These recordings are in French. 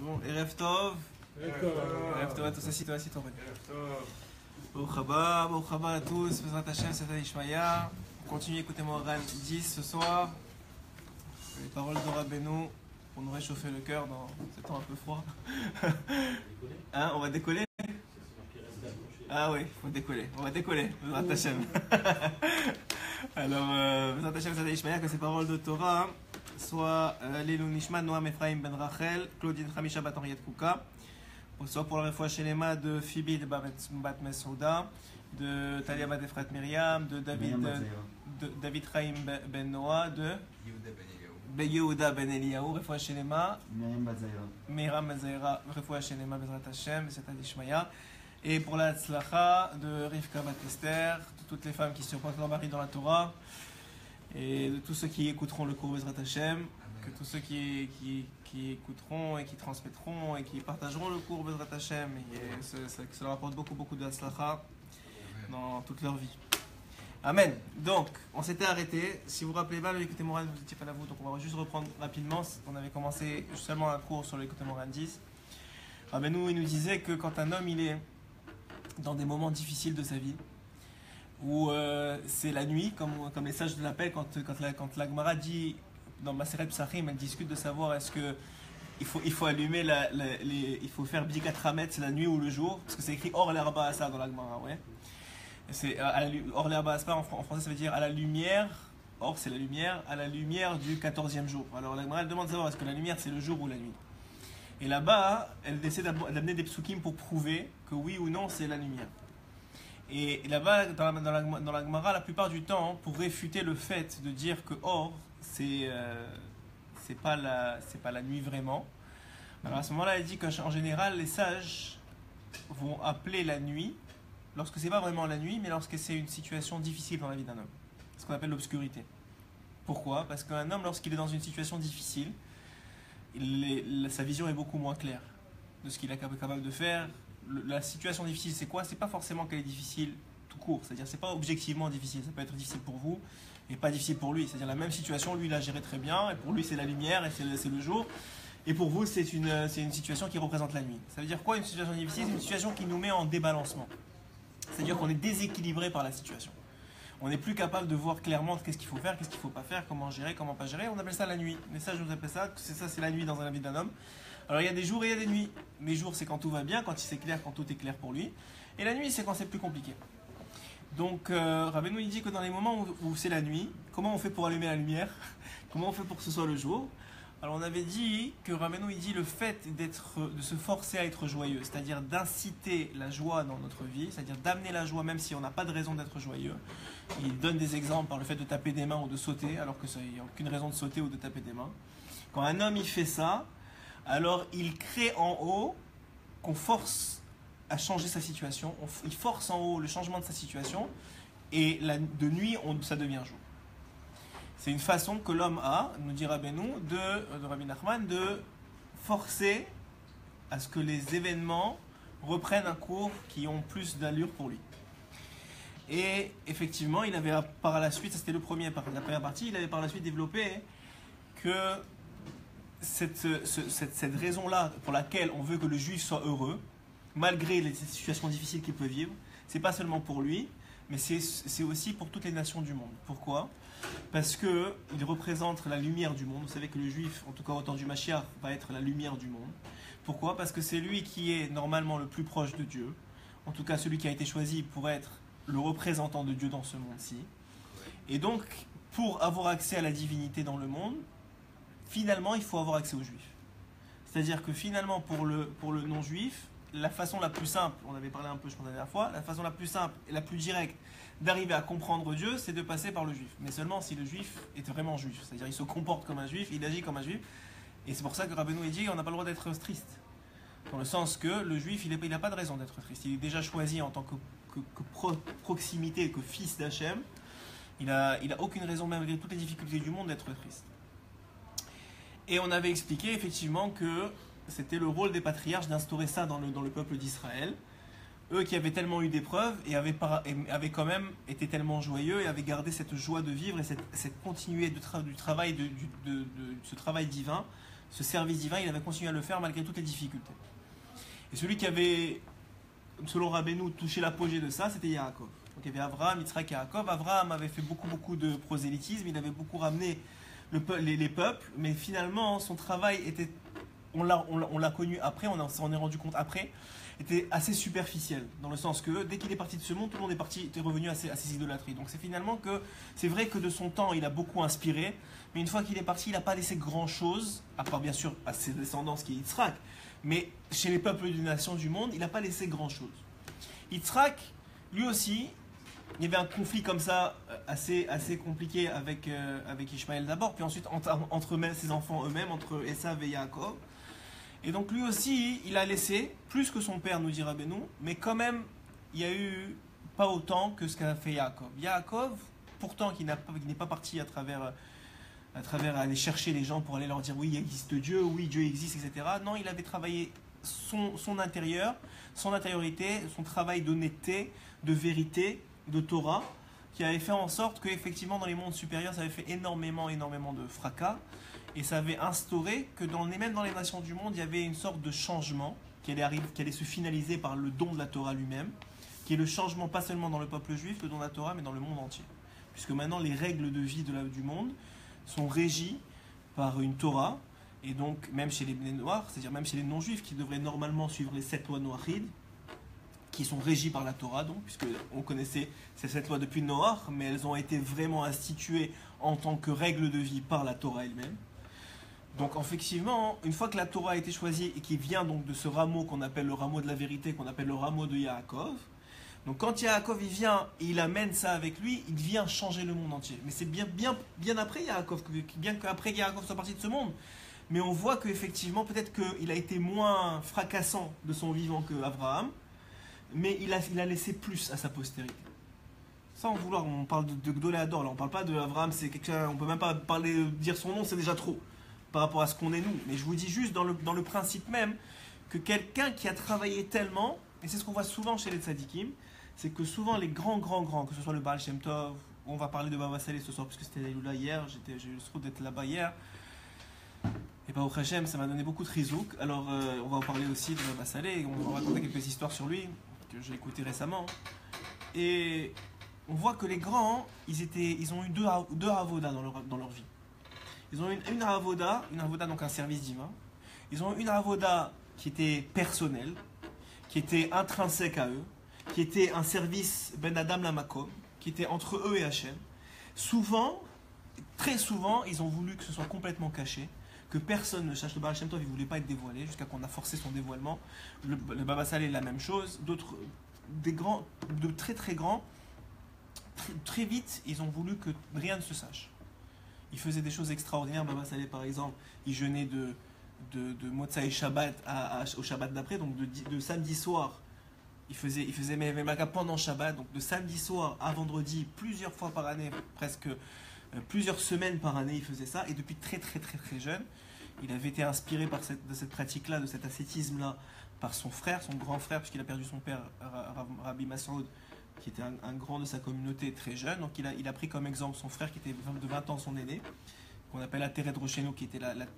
Bon, Erev Tov. Erev Tov à tous, assis-toi, assis-toi. Baruch haba à tous, Bezrat Hashem, Satan Ishmaya. On continue, écoutez-moi, Ran 10 ce soir. Les paroles de Rabbeinu pour nous réchauffer le cœur dans ce temps un peu froid. Hein, on va décoller? Ah oui, il faut décoller. On va décoller, Bezrat Hashem. Alors, Bezrat Hashem, Satan Ishmaya, que ces paroles de Torah soit Lilou Nishma, Noam Ephraim Ben Rachel, Claudine Hamisha Bat Henriette Kouka, soit pour la réfoua Shelema de Phoebe de Bat Mesouda, de Talia Bat Efrat Myriam, de David Chaim Ben Noah, de Yehuda Ben Eliyahu, réfoua Shelema, Myriam Ben Zaira, réfoua Shelema Bezrat Hashem, c'est Adishmaya, et pour la Tzlacha de Rivka Bat Esther, de toutes les femmes qui supportent leur mari dans la Torah, et de tous ceux qui écouteront le cours Bezrat Hashem, que tous ceux qui écouteront et qui transmettront et qui partageront le cours Bezrat Hashem, et ça leur apporte beaucoup de Hatzlacha dans toute leur vie. Amen. Donc, on s'était arrêté. Si vous vous rappelez pas, le Écoutez Moran, vous n'étiez pas là vous, donc on va juste reprendre rapidement. On avait commencé seulement un cours sur le Écoutez Moran 10. Rabbeinu, il nous disait que quand un homme il est dans des moments difficiles de sa vie, où c'est la nuit, comme les sages l'appellent, quand la Gemara dit dans Maseret Psachim, elle discute de savoir est-ce que il faut allumer il faut faire Bdikat Hametz la nuit ou le jour, parce que c'est écrit Or l'Erba Asa dans la Gemara, ouais. C'est Or l'Erba Asa en français ça veut dire à la lumière. Or c'est la lumière, à la lumière du 14e jour. Alors la Gemara elle demande de savoir est-ce que la lumière c'est le jour ou la nuit. Et là-bas, elle essaie d'amener des psukim pour prouver que oui ou non c'est la lumière. Et là-bas, dans la Gemara, la plupart du temps, pour réfuter le fait de dire que Or, c'est pas la nuit vraiment. Alors à ce moment-là, elle dit qu'en général, les sages vont appeler la nuit, lorsque c'est pas vraiment la nuit, mais lorsque c'est une situation difficile dans la vie d'un homme. Ce qu'on appelle l'obscurité. Pourquoi? Parce qu'un homme, lorsqu'il est dans une situation difficile, sa vision est beaucoup moins claire de ce qu'il est capable de faire. La situation difficile, c'est quoi? C'est pas forcément qu'elle est difficile tout court, c'est-à-dire c'est pas objectivement difficile, ça peut être difficile pour vous et pas difficile pour lui, c'est-à-dire la même situation, lui il a géré très bien et pour lui c'est la lumière et c'est le jour et pour vous c'est une situation qui représente la nuit. Ça veut dire quoi une situation difficile? C'est une situation qui nous met en débalancement, c'est-à-dire qu'on est déséquilibré par la situation. On n'est plus capable de voir clairement qu'est-ce qu'il faut faire, qu'est-ce qu'il ne faut pas faire, comment gérer, comment pas gérer. On appelle ça la nuit. Les sages nous appellent ça, c'est la nuit dans la vie d'un homme. Alors il y a des jours et il y a des nuits. Les jours c'est quand tout va bien, quand c'est clair, quand tout est clair pour lui. Et la nuit c'est quand c'est plus compliqué. Donc Rabbeinu il dit que dans les moments où c'est la nuit, comment on fait pour allumer la lumière? Comment on fait pour que ce soit le jour? Alors on avait dit que Rabbeinu il dit le fait de se forcer à être joyeux, c'est-à-dire d'inciter la joie dans notre vie, c'est-à-dire d'amener la joie même si on n'a pas de raison d'être joyeux. Il donne des exemples par le fait de taper des mains ou de sauter, alors qu'il n'y a aucune raison de sauter ou de taper des mains. Quand un homme il fait ça, alors il crée en haut qu'on force à changer sa situation, il force en haut le changement de sa situation, et de nuit ça devient jour. C'est une façon que l'homme a, nous dit Rabbeinu, de Rabbi Nachman, de forcer à ce que les événements reprennent un cours qui ont plus d'allure pour lui. Et effectivement, il avait par la suite, ça c'était la première partie, il avait par la suite développé que cette raison-là pour laquelle on veut que le juif soit heureux, malgré les situations difficiles qu'il peut vivre, c'est pas seulement pour lui, mais c'est aussi pour toutes les nations du monde. Pourquoi? Parce qu'il représente la lumière du monde. Vous savez que le juif, en tout cas au temps du Mashiach, va être la lumière du monde. Pourquoi? Parce que c'est lui qui est normalement le plus proche de Dieu, en tout cas celui qui a été choisi pour être le représentant de Dieu dans ce monde-ci. Et donc, pour avoir accès à la divinité dans le monde, finalement, il faut avoir accès aux juifs. C'est-à-dire que finalement, pour le non-juif, la façon la plus simple, on avait parlé un peu je pense la dernière fois, la façon la plus simple et la plus directe d'arriver à comprendre Dieu, c'est de passer par le juif. Mais seulement si le juif est vraiment juif, c'est-à-dire il se comporte comme un juif, il agit comme un juif. Et c'est pour ça que Rabbeinu dit qu'on n'a pas le droit d'être triste. Dans le sens que le juif, il n'a pas de raison d'être triste. Il est déjà choisi en tant que proximité, que fils d'Hachem. Il a aucune raison, même malgré toutes les difficultés du monde, d'être triste. Et on avait expliqué effectivement que c'était le rôle des patriarches d'instaurer ça dans le peuple d'Israël. Eux qui avaient tellement eu d'épreuves et avaient quand même été tellement joyeux et avaient gardé cette joie de vivre et cette continuité du travail, ce travail divin ce service divin, il avait continué à le faire malgré toutes les difficultés. Et celui qui avait, selon Rabbeinu, touché l'apogée de ça, c'était Yaakov. Donc il y avait Abraham, Yitzhak et Yaakov. Abraham avait fait beaucoup de prosélytisme, il avait beaucoup ramené les peuples, mais finalement son travail était, on l'a connu après, on s'en est rendu compte après, était assez superficiel, dans le sens que dès qu'il est parti de ce monde, tout le monde était revenu à ses idolâtries. Donc c'est finalement que, c'est vrai que de son temps, il a beaucoup inspiré, mais une fois qu'il est parti, il n'a pas laissé grand-chose, à part bien sûr à ses descendants, qui est Yitzhak, mais chez les peuples des nations du monde, il n'a pas laissé grand-chose. Yitzhak, lui aussi, il y avait un conflit comme ça, assez compliqué avec Ishmaël d'abord, puis ensuite entre ses enfants eux-mêmes, entre Esav et Yaakov. Et donc lui aussi, il a laissé, plus que son père, nous dira Rabbeinu, mais quand même, il y a eu pas autant que ce qu'a fait Yaakov. Yaakov, pourtant, qui n'est pas parti à travers aller chercher les gens pour aller leur dire oui, il existe Dieu, oui, Dieu existe, etc. Non, il avait travaillé son intérieur, son intériorité, son travail d'honnêteté, de vérité, de Torah, qui avait fait en sorte qu'effectivement, dans les mondes supérieurs, ça avait fait énormément de fracas. Et ça avait instauré que même dans les nations du monde, il y avait une sorte de changement qui allait se finaliser par le don de la Torah lui-même, qui est le changement pas seulement dans le peuple juif, le don de la Torah, mais dans le monde entier. Puisque maintenant, les règles de vie du monde sont régies par une Torah, et donc même chez les Bnei Noirs, c'est-à-dire même chez les non-juifs, qui devraient normalement suivre les 7 lois noachides, qui sont régies par la Torah, donc, puisque on connaissait ces 7 lois depuis Noach, mais elles ont été vraiment instituées en tant que règles de vie par la Torah elle-même. Donc effectivement, une fois que la Torah a été choisie et qui vient donc de ce rameau qu'on appelle le rameau de la vérité, qu'on appelle le rameau de Yaakov, donc quand Yaakov il vient et il amène ça avec lui, il vient changer le monde entier. Mais c'est bien après Yaakov, bien qu'après Yaakov soit parti de ce monde, mais on voit qu'effectivement peut-être qu'il a été moins fracassant de son vivant que Abraham, mais il a laissé plus à sa postérité. Sans vouloir, on parle de Gdoléador, là on parle pas de Abraham, c'est quelqu'un, on peut même pas dire son nom, c'est déjà trop par rapport à ce qu'on est nous. Mais je vous dis juste dans le principe même que quelqu'un qui a travaillé tellement, et c'est ce qu'on voit souvent chez les tzadikim, c'est que souvent les grands, que ce soit le Baal Shem Tov, on va parler de Baba Saleh ce soir, puisque c'était là hier, j'ai eu le souci d'être là-bas hier, et pas au Hachem, ça m'a donné beaucoup de rizouk. Alors on va en parler aussi de Baba Saleh, et on va raconter quelques histoires sur lui, que j'ai écouté récemment. Et on voit que les grands, ils ont eu deux avodas dans leur vie. Ils ont une avoda donc un service divin. Ils ont une avoda qui était personnelle, qui était intrinsèque à eux, qui était un service ben Adam la Makom, qui était entre eux et Hachem. Souvent, très souvent, ils ont voulu que ce soit complètement caché, que personne ne sache. Le Baal Shem Tov, il ne voulait pas être dévoilé, jusqu'à qu'on a forcé son dévoilement. Le Baba Saleh, la même chose. D'autres, de très très grands, très vite, ils ont voulu que rien ne se sache. Il faisait des choses extraordinaires. Baba Saleh, par exemple, il jeûnait de Motsai Shabbat au Shabbat d'après, donc de samedi soir. Il faisait Mevaka pendant Shabbat, donc de samedi soir à vendredi, plusieurs fois par année, presque plusieurs semaines par année, il faisait ça. Et depuis très jeune, il avait été inspiré de cette pratique-là, de cet ascétisme-là, par son frère, son grand frère, puisqu'il a perdu son père, Rabbi Masoud, qui était un grand de sa communauté très jeune. Donc il a pris comme exemple son frère qui était de 20 ans son aîné, qu'on appelle Ateret Roshenu, qui était Ateret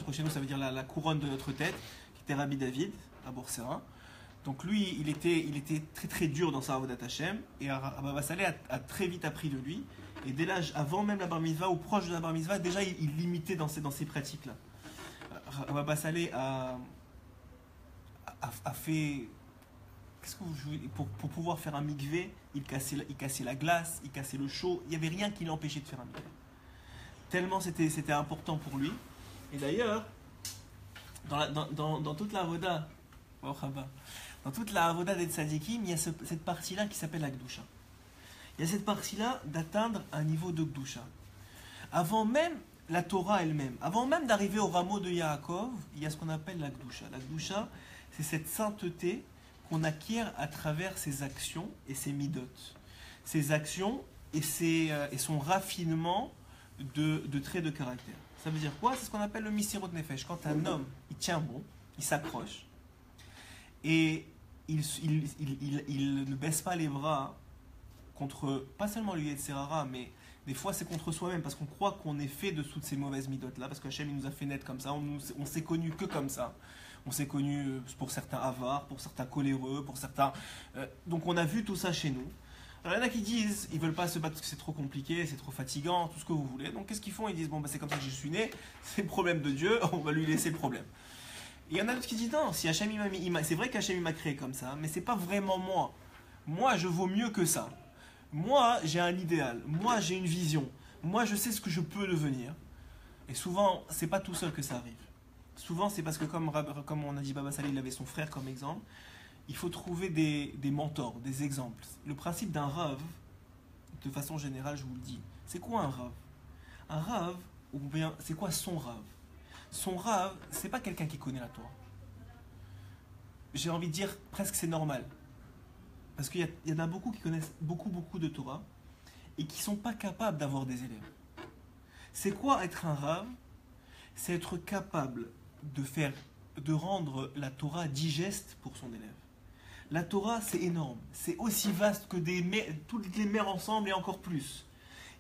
Roshenu, ça veut dire la couronne de notre tête, qui était Rabbi David, à Boursera. Donc lui, il était très dur dans sa Avodat Hashem, et Baba Saleh a très vite appris de lui, et dès l'âge, avant même la Bar Mitzvah, ou proche de la Bar Mitzvah, déjà il l'imitait dans ces pratiques-là. Baba Saleh a fait... Pour pouvoir faire un mikvé, il cassait la glace, il cassait le chaud, il n'y avait rien qui l'empêchait de faire un mikvé. Tellement c'était important pour lui. Et d'ailleurs, dans toute la avoda, dans toute la avoda des tzadikim, il y a cette partie-là qui s'appelle la Gdusha. Il y a cette partie-là d'atteindre un niveau de Gdusha. Avant même la Torah elle-même, avant même d'arriver au rameau de Yaakov, il y a ce qu'on appelle la Gdusha. La Gdusha, c'est cette sainteté qu'on acquiert à travers ses actions et ses midot. Ses actions et son raffinement de traits de caractère. Ça veut dire quoi? C'est ce qu'on appelle le misirot nefesh. Quand un homme, il tient bon, il s'accroche, et il ne baisse pas les bras contre, pas seulement le Yetzer Hara, mais Des fois, c'est contre soi-même parce qu'on croit qu'on est fait de toutes ces mauvaises midotes-là, parce que Hachem il nous a fait naître comme ça, on s'est connu que comme ça. On s'est connu pour certains avares, pour certains coléreux, pour certains... donc on a vu tout ça chez nous. Alors il y en a qui disent, ils veulent pas se battre parce que c'est trop compliqué, c'est trop fatigant, tout ce que vous voulez. Donc qu'est-ce qu'ils font? Ils disent, bon, bah, c'est comme ça que je suis né, c'est le problème de Dieu, on va lui laisser le problème. Et il y en a d'autres qui disent, non, si Hachem c'est vrai qu'Hachem m'a créé comme ça, mais c'est pas vraiment moi. Moi, je vaux mieux que ça. Moi, j'ai un idéal. Moi, j'ai une vision. Moi, je sais ce que je peux devenir. Et souvent, c'est pas tout seul que ça arrive. Souvent, c'est parce que, comme on a dit, Baba Salé, il avait son frère comme exemple. Il faut trouver des mentors, des exemples. Le principe d'un rave, de façon générale, je vous le dis, c'est quoi un rave? Un rave, ou bien, c'est quoi son rave? Son rave, c'est pas quelqu'un qui connaît la Torah. J'ai envie de dire, presque c'est normal. Parce qu'il y en a beaucoup qui connaissent beaucoup de Torah et qui ne sont pas capables d'avoir des élèves. C'est quoi être un rave? C'est être capable de rendre la Torah digeste pour son élève. La Torah, c'est énorme. C'est aussi vaste que toutes les mers ensemble et encore plus.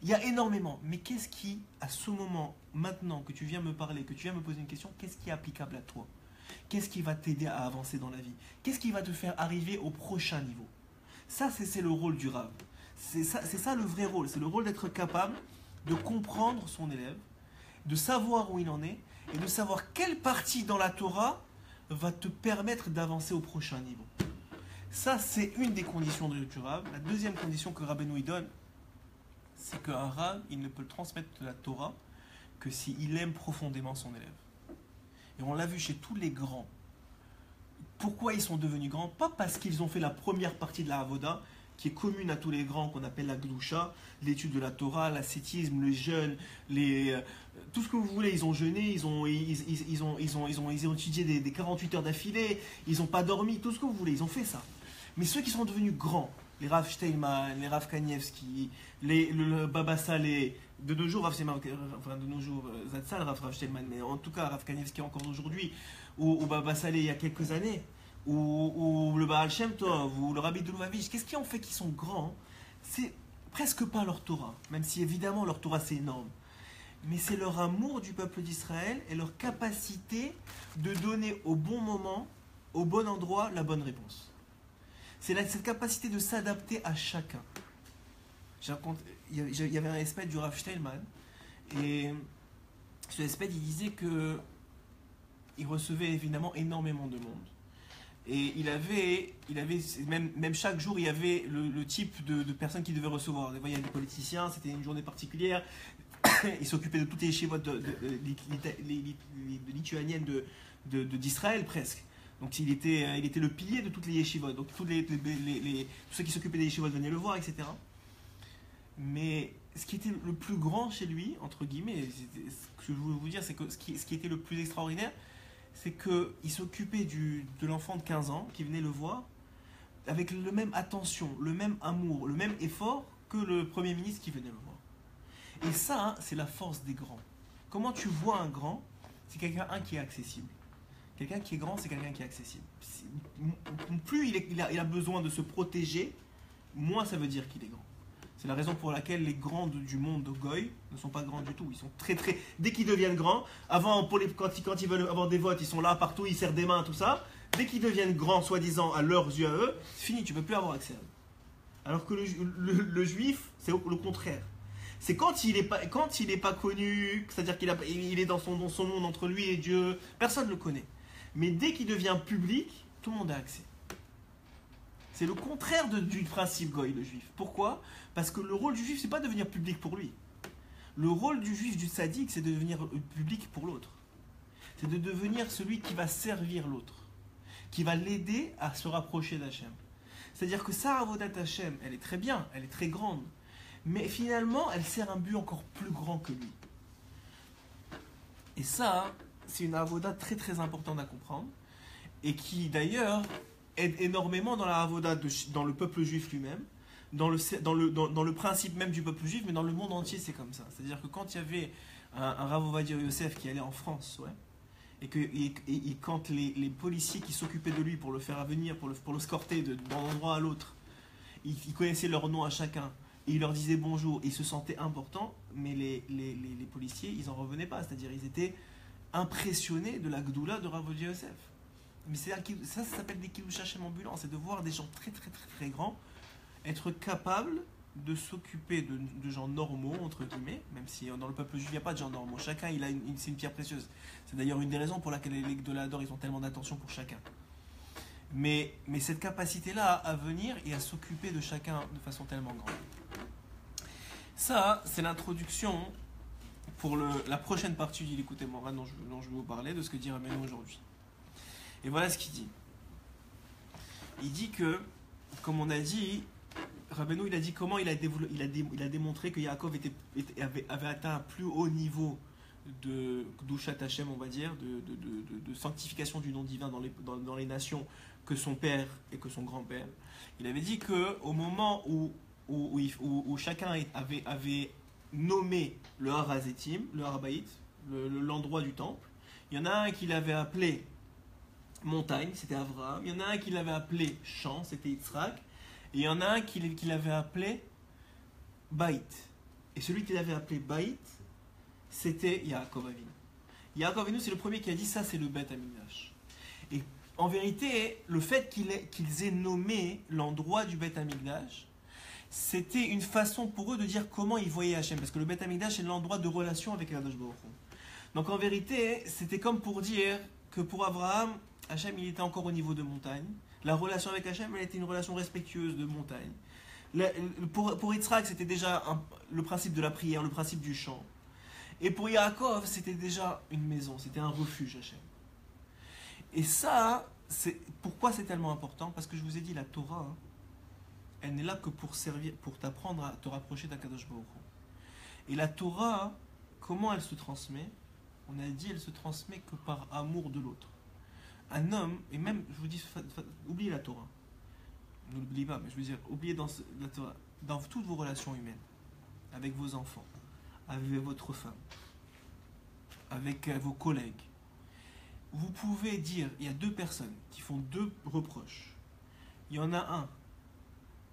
Il y a énormément. Mais qu'est-ce qui, à ce moment, maintenant que tu viens me parler, que tu viens me poser une question, qu'est-ce qui est applicable à toi? Qu'est-ce qui va t'aider à avancer dans la vie? Qu'est-ce qui va te faire arriver au prochain niveau? Ça, c'est le rôle du Rav. C'est ça le vrai rôle. C'est le rôle d'être capable de comprendre son élève, de savoir où il en est, et de savoir quelle partie dans la Torah va te permettre d'avancer au prochain niveau. Ça, c'est une des conditions du Rav. La deuxième condition que Rabbeinu y donne, c'est qu'un Rav, il ne peut transmettre de la Torah que s'il aime profondément son élève. Et on l'a vu chez tous les grands. Pourquoi ils sont devenus grands? Pas parce qu'ils ont fait la première partie de la Avoda, qui est commune à tous les grands, qu'on appelle la Gdusha, l'étude de la Torah, l'ascétisme, le jeûne, tout ce que vous voulez. Ils ont jeûné, ils ont étudié des 48 heures d'affilée, ils n'ont pas dormi, tout ce que vous voulez, ils ont fait ça. Mais ceux qui sont devenus grands, les Rav Steinman, les Rav Kanievski, le Baba Salé, de nos jours, Zatzal, Rav Steinman, mais en tout cas Rav Kanievski encore aujourd'hui, ou Baba Salé il y a quelques années, ou le Baal Shem Tov, ou le Rabbi de Lubavitch, qu'est-ce qui en fait qu'ils sont grands? C'est presque pas leur Torah, même si évidemment leur Torah c'est énorme, mais c'est leur amour du peuple d'Israël et leur capacité de donner au bon moment, au bon endroit, la bonne réponse. C'est cette capacité de s'adapter à chacun. Il y avait un espèce du Rav Steinman, et ce espèce il disait que il recevait évidemment énormément de monde. Et il avait même chaque jour, il y avait le type de personnes qu'il devait recevoir. Des fois, il y avait des politiciens, c'était une journée particulière. Il s'occupait de toutes les yeshivotes lituaniennes d'Israël presque. Donc il était le pilier de toutes les yeshivotes. Donc tous ceux qui s'occupaient des yeshivotes venaient le voir, etc. Mais ce qui était le plus grand chez lui, entre guillemets, ce que je voulais vous dire, c'est que ce qui était le plus extraordinaire, c'est qu'il s'occupait de l'enfant de 15 ans qui venait le voir avec la même attention, le même amour, le même effort que le Premier ministre qui venait le voir. Et ça, c'est la force des grands. Comment tu vois un grand? C'est quelqu'un qui est accessible. Quelqu'un qui est grand, c'est quelqu'un qui est accessible. Plus il a besoin de se protéger, moins ça veut dire qu'il est grand. C'est la raison pour laquelle les grands du monde de Goy ne sont pas grands du tout. Ils sont très. Dès qu'ils deviennent grands, avant, quand ils veulent avoir des votes, ils sont là partout, ils serrent des mains, tout ça. Dès qu'ils deviennent grands, soi-disant, à leurs yeux à eux, c'est fini, tu ne peux plus avoir accès à eux. Alors que le juif, c'est le contraire. C'est quand il est pas connu, c'est-à-dire qu'il est dans son monde entre lui et Dieu, personne ne le connaît. Mais dès qu'il devient public, tout le monde a accès. C'est le contraire du principe Goy, le juif. Pourquoi? Parce que le rôle du juif, c'est pas de devenir public pour lui. Le rôle du juif, du tzaddik, c'est de devenir public pour l'autre. C'est de devenir celui qui va servir l'autre, qui va l'aider à se rapprocher d'Hachem. C'est-à-dire que sa avodat Hachem, elle est très bien, elle est très grande, mais finalement, elle sert un but encore plus grand que lui. Et ça, c'est une avoda très très importante à comprendre, et qui d'ailleurs aide énormément dans la avoda, dans le peuple juif lui-même, dans le principe même du peuple juif, mais dans le monde entier c'est comme ça. C'est-à-dire que quand il y avait un Rav Ovadia Yosef qui allait en France, ouais, et quand les policiers qui s'occupaient de lui pour le faire venir, pour le scorter d'un endroit à l'autre, ils connaissaient leur nom à chacun, et il leur disait bonjour, ils se sentaient importants, mais les policiers, ils n'en revenaient pas, c'est-à-dire ils étaient impressionnés de la Gdoula de Rav Ovadia Yosef. Mais ça s'appelle des Kiddush Hashem ambulants, c'est de voir des gens très très très très grands être capables de s'occuper de gens normaux, entre guillemets, même si dans le peuple juif, il n'y a pas de gens normaux. Chacun, c'est une pierre précieuse. C'est d'ailleurs une des raisons pour laquelle les Gdolador, ils ont tellement d'attention pour chacun. Mais cette capacité-là à venir et à s'occuper de chacun de façon tellement grande. Ça, c'est l'introduction pour la prochaine partie du Likutei Moharan dont je vais vous parler, de ce que dit Rabbeinu aujourd'hui. Et voilà ce qu'il dit. Il dit que, comme on a dit, Rabbeinu, il a dit comment il a démontré que Yaakov avait atteint un plus haut niveau de Kedushat Hashem, on va dire, de sanctification du nom divin dans les nations que son père et que son grand-père. Il avait dit qu'au moment où chacun avait nommé le Har HaZetim, le Har Habayit, l'endroit du temple, il y en a un qui l'avait appelé montagne, c'était Avraham, il y en a un qui l'avait appelé champ, c'était Yitzhak, et il y en a un qui l'avait appelé Baït. Et celui qui l'avait appelé Baït, c'était Yaakov Avinu. Yaakov Avinu, c'est le premier qui a dit ça, c'est le Beth Amikdash. Et en vérité, le fait qu'ils aient nommé l'endroit du Beth Amikdash, c'était une façon pour eux de dire comment ils voyaient Hachem. Parce que le Beth Amikdash, c'est l'endroit de relation avec Akadosh Baruch Hu. Donc en vérité, c'était comme pour dire que pour Abraham, Hachem, il était encore au niveau de montagne. La relation avec Hachem, elle était une relation respectueuse de montagne. Pour Yitzhak, c'était déjà le principe de la prière, le principe du chant. Et pour Yaakov, c'était déjà une maison, c'était un refuge Hachem. Et ça, pourquoi c'est tellement important? Parce que je vous ai dit, la Torah, elle n'est là que pour servir, pour t'apprendre à te rapprocher d'Akadosh Baruch Hu. Et la Torah, comment elle se transmet? On a dit, elle se transmet que par amour de l'autre. Un homme, et même, je vous dis, oubliez la Torah. Ne l'oubliez pas, mais je veux dire, oubliez la Torah, dans toutes vos relations humaines, avec vos enfants, avec votre femme, avec vos collègues. Vous pouvez dire, il y a deux personnes qui font deux reproches. Il y en a un,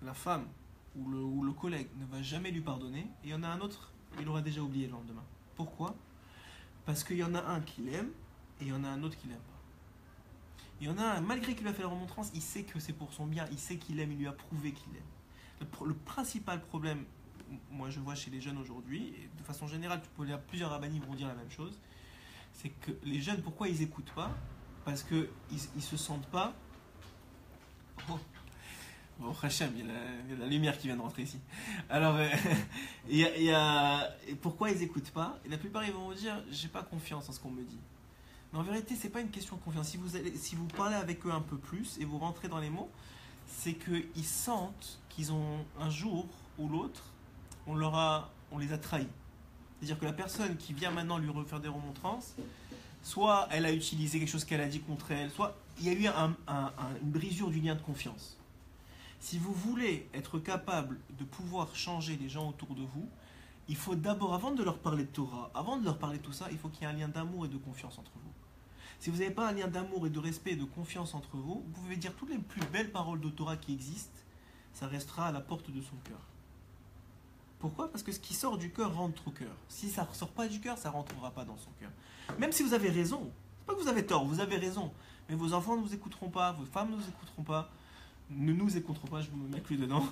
la femme ou le collègue ne va jamais lui pardonner, et il y en a un autre, il l'aura déjà oublié le lendemain. Pourquoi? Parce qu'il y en a un qui l'aime, et il y en a un autre qui l'aime pas. Il y en a un, malgré qu'il lui a fait la remontrance, il sait que c'est pour son bien, il sait qu'il aime, il lui a prouvé qu'il aime. Le principal problème, moi je vois chez les jeunes aujourd'hui, et de façon générale, il y a plusieurs rabbinim vont dire la même chose, c'est que les jeunes, pourquoi ils n'écoutent pas? Parce qu'ils ne se sentent pas... Oh, Hachem, il y a la lumière qui vient de rentrer ici. Alors, pourquoi ils n'écoutent pas? Et la plupart, ils vont vous dire, j'ai pas confiance en ce qu'on me dit. Mais en vérité, c'est pas une question de confiance. Si vous parlez avec eux un peu plus et vous rentrez dans les mots, c'est qu'ils sentent qu'ils ont un jour ou l'autre, on les a trahis. C'est-à-dire que la personne qui vient maintenant lui refaire des remontrances, soit elle a utilisé quelque chose qu'elle a dit contre elle, soit il y a eu une brisure du lien de confiance. Si vous voulez être capable de pouvoir changer les gens autour de vous, il faut d'abord, avant de leur parler de Torah, avant de leur parler de tout ça, il faut qu'il y ait un lien d'amour et de confiance entre vous. Si vous n'avez pas un lien d'amour et de respect et de confiance entre vous, vous pouvez dire toutes les plus belles paroles de Torah qui existent, ça restera à la porte de son cœur. Pourquoi? Parce que ce qui sort du cœur rentre au cœur. Si ça ne sort pas du cœur, ça ne rentrera pas dans son cœur. Même si vous avez raison, c'est pas que vous avez tort, vous avez raison, mais vos enfants ne vous écouteront pas, vos femmes ne vous écouteront pas, ne nous écouteront pas, je me mets plus dedans.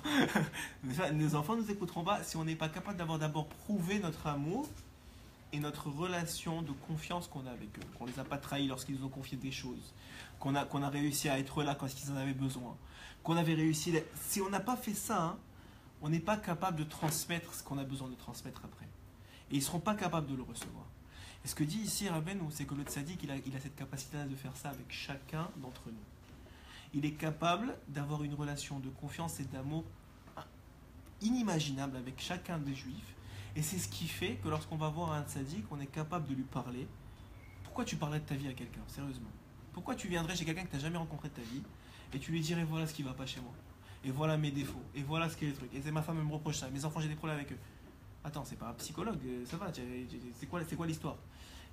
Nos enfants ne nous écouteront pas si on n'est pas capable d'avoir d'abord prouvé notre amour et notre relation de confiance qu'on a avec eux, qu'on ne les a pas trahis lorsqu'ils nous ont confié des choses, qu'on a réussi à être là quand ils en avaient besoin, qu'on avait réussi... Si on n'a pas fait ça, on n'est pas capable de transmettre ce qu'on a besoin de transmettre après. Et ils ne seront pas capables de le recevoir. Et ce que dit ici Rabbeinu, c'est que le tzaddik, il a cette capacité de faire ça avec chacun d'entre nous. Il est capable d'avoir une relation de confiance et d'amour inimaginable avec chacun des juifs. Et c'est ce qui fait que lorsqu'on va voir un tzaddik, on est capable de lui parler. Pourquoi tu parlerais de ta vie à quelqu'un, sérieusement? Pourquoi tu viendrais chez quelqu'un que tu n'as jamais rencontré de ta vie et tu lui dirais voilà ce qui ne va pas chez moi, et voilà mes défauts, et voilà ce qu'est le truc, et c'est ma femme elle me reproche ça, mes enfants j'ai des problèmes avec eux. Attends, c'est pas un psychologue, ça va, c'est quoi l'histoire?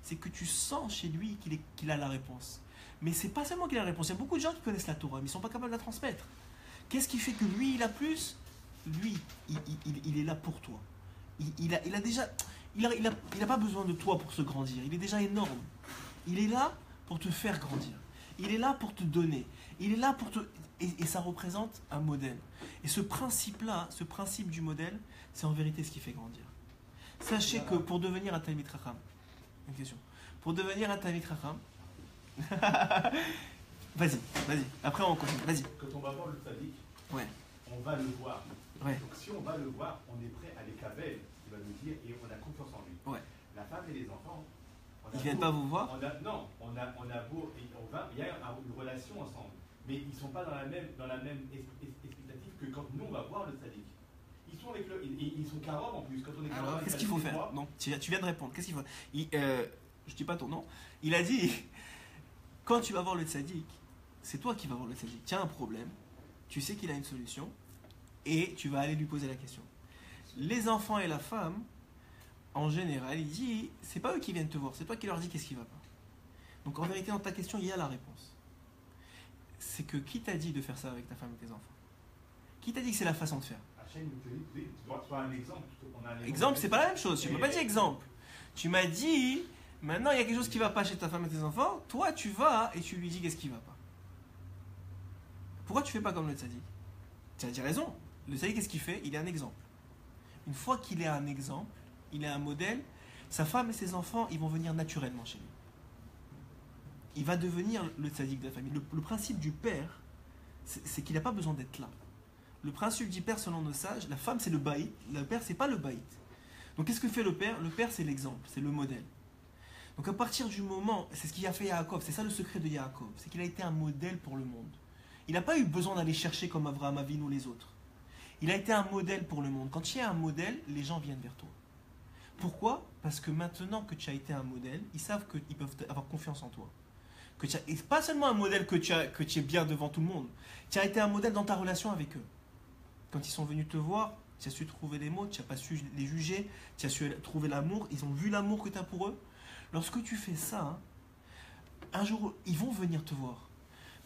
C'est que tu sens chez lui qu'il a la réponse. Mais c'est pas seulement qu'il a la réponse, il y a beaucoup de gens qui connaissent la Torah, mais ils ne sont pas capables de la transmettre. Qu'est-ce qui fait que lui il a plus? lui, il est là pour toi. Il a déjà, il a pas besoin de toi pour se grandir. Il est déjà énorme. Il est là pour te faire grandir. Il est là pour te donner. Il est là pour te... Et ça représente un modèle. Et ce principe-là, ce principe du modèle, c'est en vérité ce qui fait grandir. Sachez que pour devenir un Talmid Chacham, une question. Pour devenir un Talmid Chacham, vas-y. Après on continue. Vas-y. Quand on va voir le tzaddik, ouais. On va le voir. Ouais. Donc si on va le voir, on est prêt à l'écabel, il va nous dire, et on a confiance en lui. Ouais. La femme et les enfants, ils ne viennent pas vous voir. Non, on a beau, il y a une relation ensemble, mais ils ne sont pas dans la même expectative que quand nous on va voir le tzaddik. Ils sont avec ils sont carottes en plus. Quand on est alors qu'est-ce qu'il faut faire? Non, tu viens de répondre. Qu'est-ce qu'il faut? Je dis pas ton nom. Il a dit quand tu vas voir le tzaddik, c'est toi qui vas voir le tzaddik. Tu as un problème, tu sais qu'il a une solution, et tu vas aller lui poser la question. Les enfants et la femme, en général, il dit, c'est pas eux qui viennent te voir, c'est toi qui leur dis qu'est-ce qui va pas. Donc en vérité, dans ta question, il y a la réponse. C'est que qui t'a dit de faire ça avec ta femme et tes enfants? Qui t'a dit que c'est la façon de faire? Un exemple. Exemple, c'est pas la même chose. Tu m'as pas dit exemple. Tu m'as dit, maintenant il y a quelque chose qui va pas chez ta femme et tes enfants, toi tu vas et tu lui dis qu'est-ce qui va pas. Pourquoi tu fais pas comme le tzaddik? Tu as dit raison. Le tzaddik, qu'est-ce qu'il fait? Il est un exemple. Une fois qu'il est un exemple, il est un modèle, sa femme et ses enfants, ils vont venir naturellement chez lui. Il va devenir le tzaddik de la famille. Le principe du père, c'est qu'il n'a pas besoin d'être là. Le principe du père, selon nos sages, la femme c'est le baït, le père c'est pas le baït. Donc qu'est-ce que fait le père? Le père c'est l'exemple, c'est le modèle. Donc à partir du moment, c'est ce qu'il a fait Yaakov, c'est ça le secret de Yaakov, c'est qu'il a été un modèle pour le monde. Il n'a pas eu besoin d'aller chercher comme Avraham Avinu ou les autres. Il a été un modèle pour le monde. Quand tu es un modèle, les gens viennent vers toi. Pourquoi? Parce que maintenant que tu as été un modèle, ils savent qu'ils peuvent avoir confiance en toi. Et pas seulement un modèle que tu es bien devant tout le monde, tu as été un modèle dans ta relation avec eux. Quand ils sont venus te voir, tu as su trouver les mots, tu n'as pas su les juger, tu as su trouver l'amour, ils ont vu l'amour que tu as pour eux. Lorsque tu fais ça, un jour, ils vont venir te voir.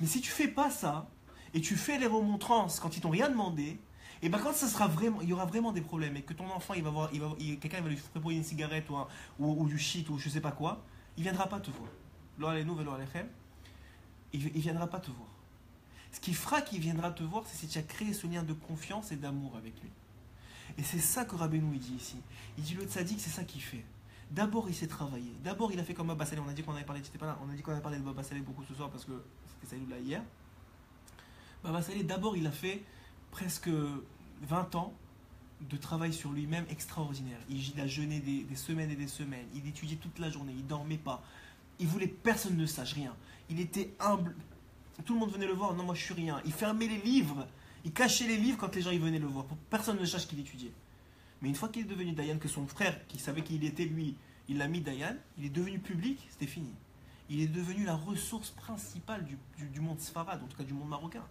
Mais si tu fais pas ça, et tu fais les remontrances quand ils t'ont rien demandé, et ben quand ça sera vraiment, il y aura vraiment des problèmes, et que ton enfant, quelqu'un va lui préparer une cigarette ou du shit ou je sais pas quoi, il viendra pas te voir. Il viendra pas te voir. Ce qui fera qu'il viendra te voir, c'est si tu as créé ce lien de confiance et d'amour avec lui. Et c'est ça que Rabbeinu il dit ici. Il dit le tzaddik, c'est ça qu'il fait. D'abord, il s'est travaillé. D'abord, il a fait comme Baba Saleh. On a dit qu'on avait parlé, tu n'étais pas là. On a dit qu'on avait parlé de Baba Saleh beaucoup ce soir parce que c'était Saïd là hier. Baba Saleh, d'abord, il a fait presque 20 ans de travail sur lui-même extraordinaire. Il a jeûné des semaines et des semaines. Il étudiait toute la journée. Il ne dormait pas. Il voulait personne ne sache rien. Il était humble. Tout le monde venait le voir. Non, moi, je suis rien. Il fermait les livres. Il cachait les livres quand les gens ils venaient le voir. Pour que personne ne sache qu'il étudiait. Mais une fois qu'il est devenu Dayan, que son frère, qui savait qu'il était lui, il l'a mis Dayan, il est devenu public, c'était fini. Il est devenu la ressource principale du monde Sfarad, en tout cas du monde marocain.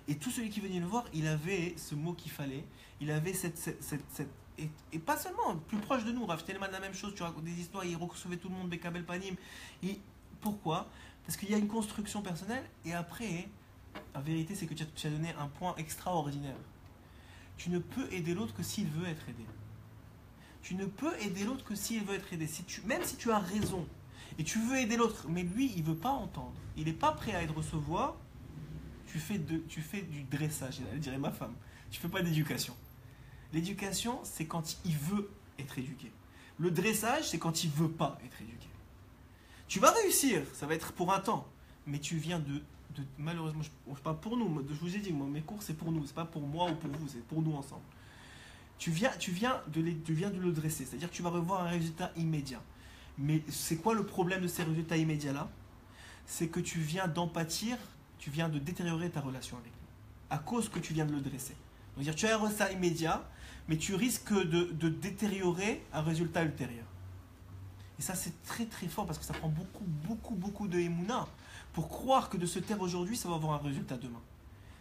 Et tout celui qui venait le voir, il avait ce mot qu'il fallait, il avait et pas seulement, plus proche de nous, Rav Telman la même chose, tu racontes des histoires, il recevait tout le monde, Bekabel Panim. Pourquoi? Parce qu'il y a une construction personnelle, et après, la vérité c'est que tu as donné un point extraordinaire. Tu ne peux aider l'autre que s'il veut être aidé. Tu ne peux aider l'autre que s'il veut être aidé. Même si tu as raison et tu veux aider l'autre, mais lui, il ne veut pas entendre, il n'est pas prêt à être recevoir, tu fais du dressage, elle dirait ma femme. Tu ne fais pas d'éducation. L'éducation, c'est quand il veut être éduqué. Le dressage, c'est quand il ne veut pas être éduqué. Tu vas réussir, ça va être pour un temps, mais tu viens malheureusement, je parle pour nous, je vous ai dit, moi, mes cours c'est pour nous, c'est pas pour moi ou pour vous, c'est pour nous ensemble. Tu viens de le dresser, c'est-à-dire que tu vas revoir un résultat immédiat. Mais c'est quoi le problème de ces résultats immédiats-là? C'est que tu viens d'empâtir, tu viens de détériorer ta relation avec lui, à cause que tu viens de le dresser. C'est-à-dire tu as un résultat immédiat, mais tu risques de détériorer un résultat ultérieur. Et ça c'est très très fort parce que ça prend beaucoup de émouna pour croire que de se taire aujourd'hui, ça va avoir un résultat demain.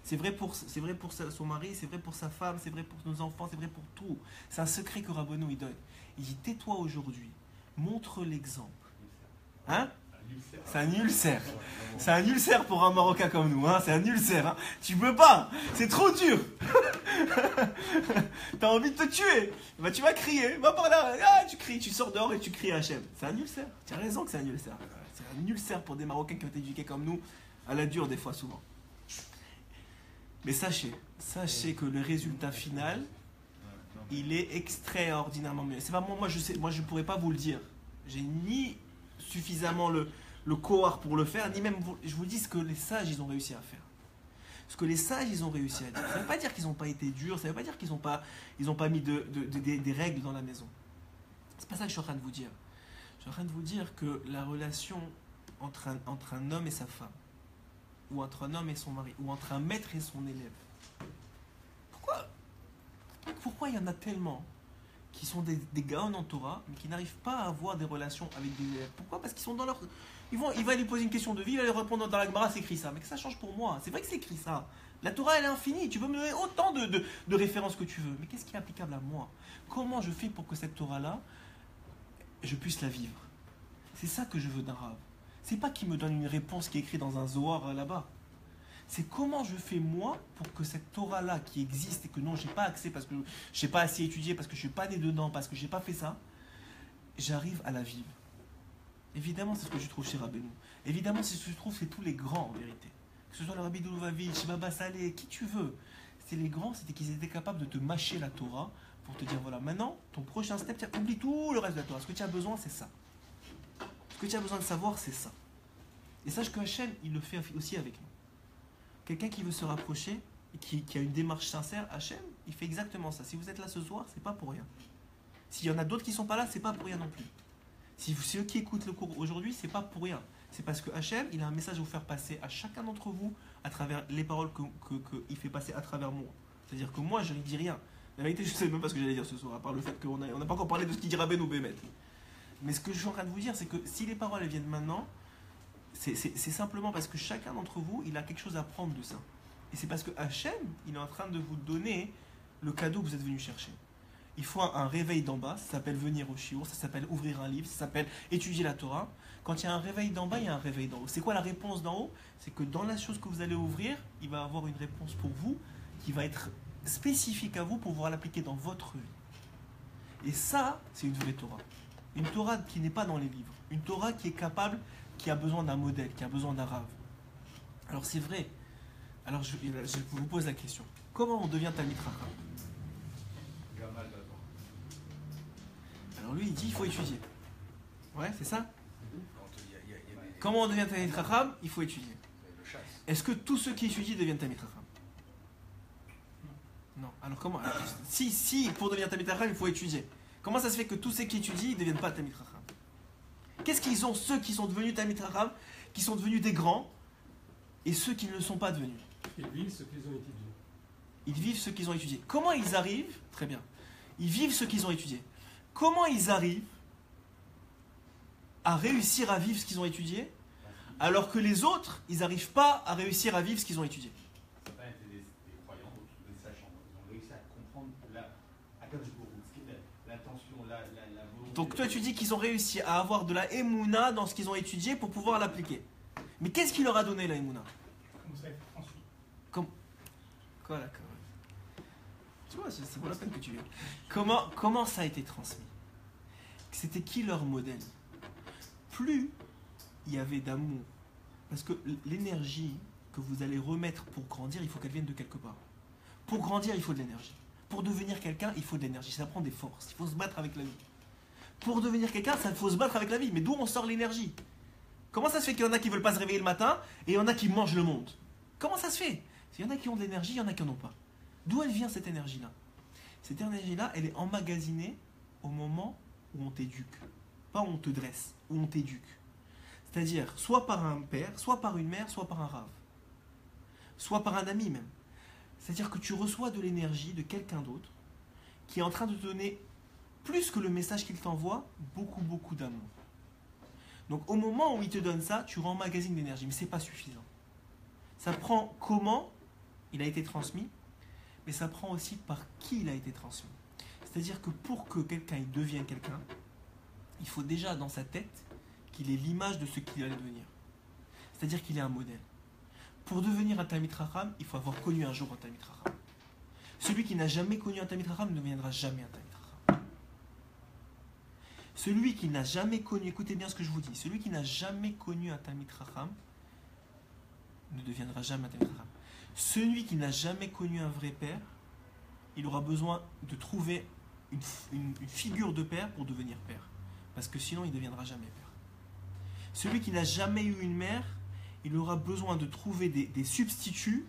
C'est vrai pour son mari, c'est vrai pour sa femme, c'est vrai pour nos enfants, c'est vrai pour tout. C'est un secret que Rabbeinu il donne. Il dit tais-toi aujourd'hui, montre l'exemple. Hein? C'est un ulcère. C'est un ulcère pour un Marocain comme nous, hein. C'est un ulcère, hein. Tu peux pas, c'est trop dur. T'as envie de te tuer. Bah, tu vas crier, va par là, ah, tu cries, tu sors dehors et tu cries à Hachem. C'est un ulcère, tu as raison que c'est un ulcère. C'est un ulcère pour des Marocains qui ont été éduqués comme nous, à la dure des fois souvent. Mais sachez que le résultat final, il est extraordinairement mieux. C'est pas moi je pourrais pas vous le dire. J'ai ni suffisamment le cohort pour le faire, ni même je vous dis ce que les sages ils ont réussi à faire. Ce que les sages ils ont réussi à dire. Ça ne veut pas dire qu'ils n'ont pas été durs, ça ne veut pas dire qu'ils n'ont pas mis des règles dans la maison. C'est pas ça que je suis en train de vous dire. Je suis en train de vous dire que la relation entre un homme et sa femme, ou entre un homme et son mari, ou entre un maître et son élève. Pourquoi il y en a tellement qui sont des gaons en Torah, mais qui n'arrivent pas à avoir des relations avec des élèves? Pourquoi? Parce qu'ils sont dans leur... Il va lui poser une question de vie, il va lui répondre dans la Gemara, c'est écrit ça. Mais que ça change pour moi. C'est vrai que c'est écrit ça. La Torah, elle est infinie. Tu peux me donner autant de références que tu veux. Mais qu'est-ce qui est applicable à moi? Comment je fais pour que cette Torah-là, je puisse la vivre? C'est ça que je veux d'un Rav. C'est pas qu'il me donne une réponse qui est écrite dans un Zohar là-bas. C'est comment je fais moi pour que cette Torah-là qui existe et que non, j'ai pas accès parce que je n'ai pas assez étudié, parce que je suis pas né dedans, parce que j'ai pas fait ça, j'arrive à la vivre. Évidemment, c'est ce que je trouve chez Rabbeinu. Évidemment, c'est ce que je trouve chez tous les grands en vérité. Que ce soit le Rabbi de Lubavitch, Baba Saleh, qui tu veux. C'est les grands, c'était qu'ils étaient capables de te mâcher la Torah pour te dire voilà, maintenant, ton prochain step, tu oublie tout le reste de la Torah. Ce que tu as besoin, c'est ça. Ce que tu as besoin de savoir, c'est ça. Et sache que Hachem, il le fait aussi avec nous. Quelqu'un qui veut se rapprocher, et qui a une démarche sincère, Hachem, il fait exactement ça. Si vous êtes là ce soir, c'est pas pour rien. S'il y en a d'autres qui sont pas là, c'est pas pour rien non plus. Si ceux qui écoutent le cours aujourd'hui, c'est pas pour rien. C'est parce que Hachem, il a un message à vous faire passer à chacun d'entre vous à travers les paroles qu'il fait passer à travers moi. C'est-à-dire que moi, je ne dis rien. La vérité, je ne sais même pas ce que j'allais dire ce soir, à part le fait qu'on n'a pas encore parlé de ce qu'il dira Ben ou Bémet. Mais ce que je suis en train de vous dire, c'est que si les paroles elles viennent maintenant, c'est simplement parce que chacun d'entre vous, il a quelque chose à prendre de ça. Et c'est parce que Hachem, il est en train de vous donner le cadeau que vous êtes venu chercher. Il faut un réveil d'en bas, ça s'appelle venir au shiur, ça s'appelle ouvrir un livre, ça s'appelle étudier la Torah. Quand il y a un réveil d'en bas, il y a un réveil d'en haut. C'est quoi la réponse d'en haut? C'est que dans la chose que vous allez ouvrir, il va y avoir une réponse pour vous qui va être spécifique à vous pour pouvoir l'appliquer dans votre vie. Et ça, c'est une vraie Torah. Une Torah qui n'est pas dans les livres. Une Torah qui est capable, qui a besoin d'un modèle, qui a besoin d'un Rav. Alors c'est vrai. Alors je vous pose la question. Comment on devient Talmid Chacham? Alors lui, il dit il faut étudier. Ouais, c'est ça? Comment on devient Talmid Chacham? Il faut étudier. Est-ce que tous ceux qui étudient deviennent Talmid Chacham? Non. Alors comment? Si pour devenir Talmid Chacham, il faut étudier. Comment ça se fait que tous ceux qui étudient ne deviennent pas Talmid Chacham? Qu'est-ce qu'ils ont, ceux qui sont devenus Talmid Chacham, qui sont devenus des grands, et ceux qui ne le sont pas devenus? Ils vivent ce qu'ils ont étudié. Ils vivent ce qu'ils ont étudié. Comment ils arrivent? Très bien. Ils vivent ce qu'ils ont étudié. Comment ils arrivent à réussir à vivre ce qu'ils ont étudié, alors que les autres, ils n'arrivent pas à réussir à vivre ce qu'ils ont étudié? Ça n'a pas été des croyants, des sachants. Ils ont réussi à comprendre l'intention, la volonté. Donc toi, tu dis qu'ils ont réussi à avoir de la émouna dans ce qu'ils ont étudié pour pouvoir l'appliquer. Mais qu'est-ce qui leur a donné la émouna? Comment ça a été transmis? Quoi là? Tu vois, c'est pas la peine que tu viennes. Comment ça a été transmis? C'était qui leur modèle? Plus il y avait d'amour, parce que l'énergie que vous allez remettre pour grandir, il faut qu'elle vienne de quelque part. Pour grandir, il faut de l'énergie. Pour devenir quelqu'un, il faut de l'énergie. Ça prend des forces. Il faut se battre avec la vie. Pour devenir quelqu'un, il faut se battre avec la vie. Mais d'où on sort l'énergie? Comment ça se fait qu'il y en a qui ne veulent pas se réveiller le matin et il y en a qui mangent le monde? Comment ça se fait? Il y en a qui ont de l'énergie, il y en a qui n'en ont pas. D'où elle vient cette énergie-là? Cette énergie-là, elle est emmagasinée au moment où on t'éduque. Pas où on te dresse, où on t'éduque. C'est-à-dire, soit par un père, soit par une mère, soit par un rave. Soit par un ami même. C'est-à-dire que tu reçois de l'énergie de quelqu'un d'autre qui est en train de te donner, plus que le message qu'il t'envoie, beaucoup, beaucoup d'amour. Donc au moment où il te donne ça, tu remmagasines l'énergie, mais ce n'est pas suffisant. Ça prend comment il a été transmis, mais ça prend aussi par qui il a été transmis. C'est-à-dire que pour que quelqu'un devienne quelqu'un, il faut déjà dans sa tête qu'il est l'image de ce qu'il allait devenir. C'est-à-dire qu'il est un modèle. Pour devenir un Talmid Chacham, il faut avoir connu un jour un Talmid Chacham. Celui qui n'a jamais connu un Talmid Chacham ne deviendra jamais un Talmid Chacham. Celui qui n'a jamais connu, écoutez bien ce que je vous dis, celui qui n'a jamais connu un Talmid Chacham ne deviendra jamais un Talmid Chacham. Celui qui n'a jamais connu un vrai père, il aura besoin de trouver une figure de père pour devenir père. Parce que sinon, il ne deviendra jamais père. Celui qui n'a jamais eu une mère, il aura besoin de trouver des substituts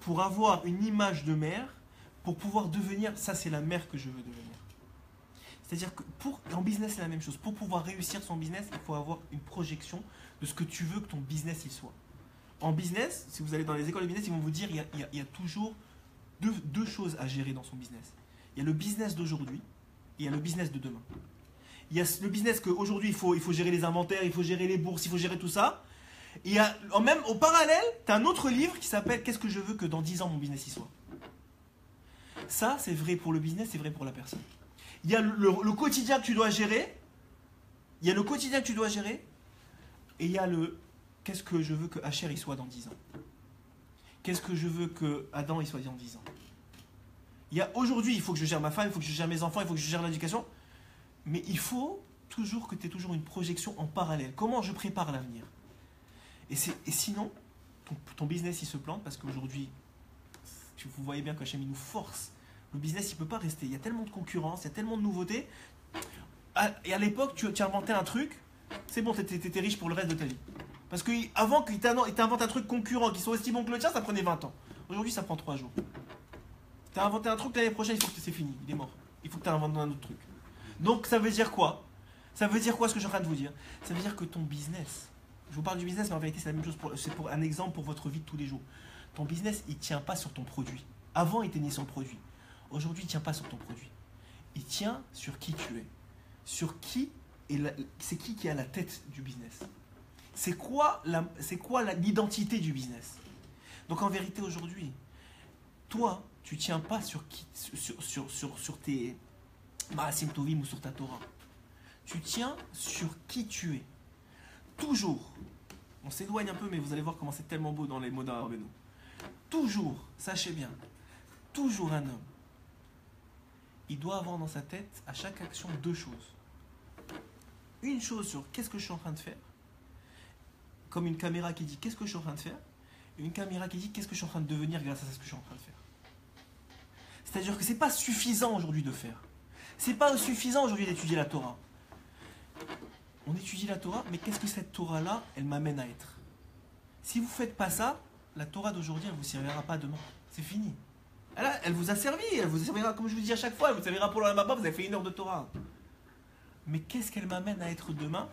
pour avoir une image de mère, pour pouvoir devenir, ça c'est la mère que je veux devenir. C'est-à-dire que en business, c'est la même chose. Pour pouvoir réussir son business, il faut avoir une projection de ce que tu veux que ton business il soit. En business, si vous allez dans les écoles de business, ils vont vous dire qu'il y a toujours deux choses à gérer dans son business. Il y a le business d'aujourd'hui et il y a le business de demain. Il y a le business qu'aujourd'hui, il faut gérer les inventaires, il faut gérer les bourses, il faut gérer tout ça. Et il y a, même au parallèle, tu as un autre livre qui s'appelle « Qu'est-ce que je veux que dans 10 ans mon business y soit ?» Ça, c'est vrai pour le business, c'est vrai pour la personne. Il y a le quotidien que tu dois gérer. Il y a le quotidien que tu dois gérer. Et il y a le « Qu'est-ce que je veux que Asher y soit dans 10 ans ?» Qu'est-ce que je veux que Adam y soit dans 10 ans? Il y a aujourd'hui, il faut que je gère ma femme, il faut que je gère mes enfants, il faut que je gère l'éducation. Mais il faut toujours que tu aies toujours une projection en parallèle. Comment je prépare l'avenir? Et sinon, ton business il se plante parce qu'aujourd'hui, vous voyez bien qu'Hachem il nous force. Le business il ne peut pas rester. Il y a tellement de concurrence, il y a tellement de nouveautés. Et à l'époque, tu as inventé un truc, c'est bon, tu étais riche pour le reste de ta vie. Parce qu'avant qu'il t'invente un truc concurrent qui soit aussi bon que le tien, ça prenait 20 ans. Aujourd'hui, ça prend 3 jours. Tu as inventé un truc, l'année prochaine, il faut que c'est fini, il est mort. Il faut que tu inventes un autre truc. Donc, ça veut dire quoi? Ça veut dire quoi ce que je suis en train de vous dire? Ça veut dire que ton business, je vous parle du business, mais en vérité, c'est la même chose, c'est pour un exemple pour votre vie de tous les jours. Ton business, il ne tient pas sur ton produit. Avant, il tenait sur le produit. Aujourd'hui, il ne tient pas sur ton produit. Il tient sur qui tu es. Sur qui, c'est qui est à la tête du business. C'est quoi l'identité du business? Donc en vérité aujourd'hui, toi, tu ne tiens pas sur tes Ma'asim Tovim ou sur ta Torah. Tu tiens sur qui tu es. Toujours. On s'éloigne un peu, mais vous allez voir comment c'est tellement beau dans les mots d'Arabeno. Toujours, sachez bien, toujours un homme, il doit avoir dans sa tête à chaque action 2 choses. Une chose sur qu'est-ce que je suis en train de faire, comme une caméra qui dit qu'est-ce que je suis en train de faire, et une caméra qui dit qu'est-ce que je suis en train de devenir grâce à ce que je suis en train de faire. C'est-à-dire que ce n'est pas suffisant aujourd'hui de faire. Ce n'est pas suffisant aujourd'hui d'étudier la Torah. On étudie la Torah, mais qu'est-ce que cette Torah-là, elle m'amène à être? Si vous ne faites pas ça, la Torah d'aujourd'hui, elle ne vous servira pas demain. C'est fini. Elle vous a servi, elle vous servira, comme je vous dis à chaque fois, elle vous servira pour le Ramabah, vous avez fait 1 heure de Torah. Mais qu'est-ce qu'elle m'amène à être demain?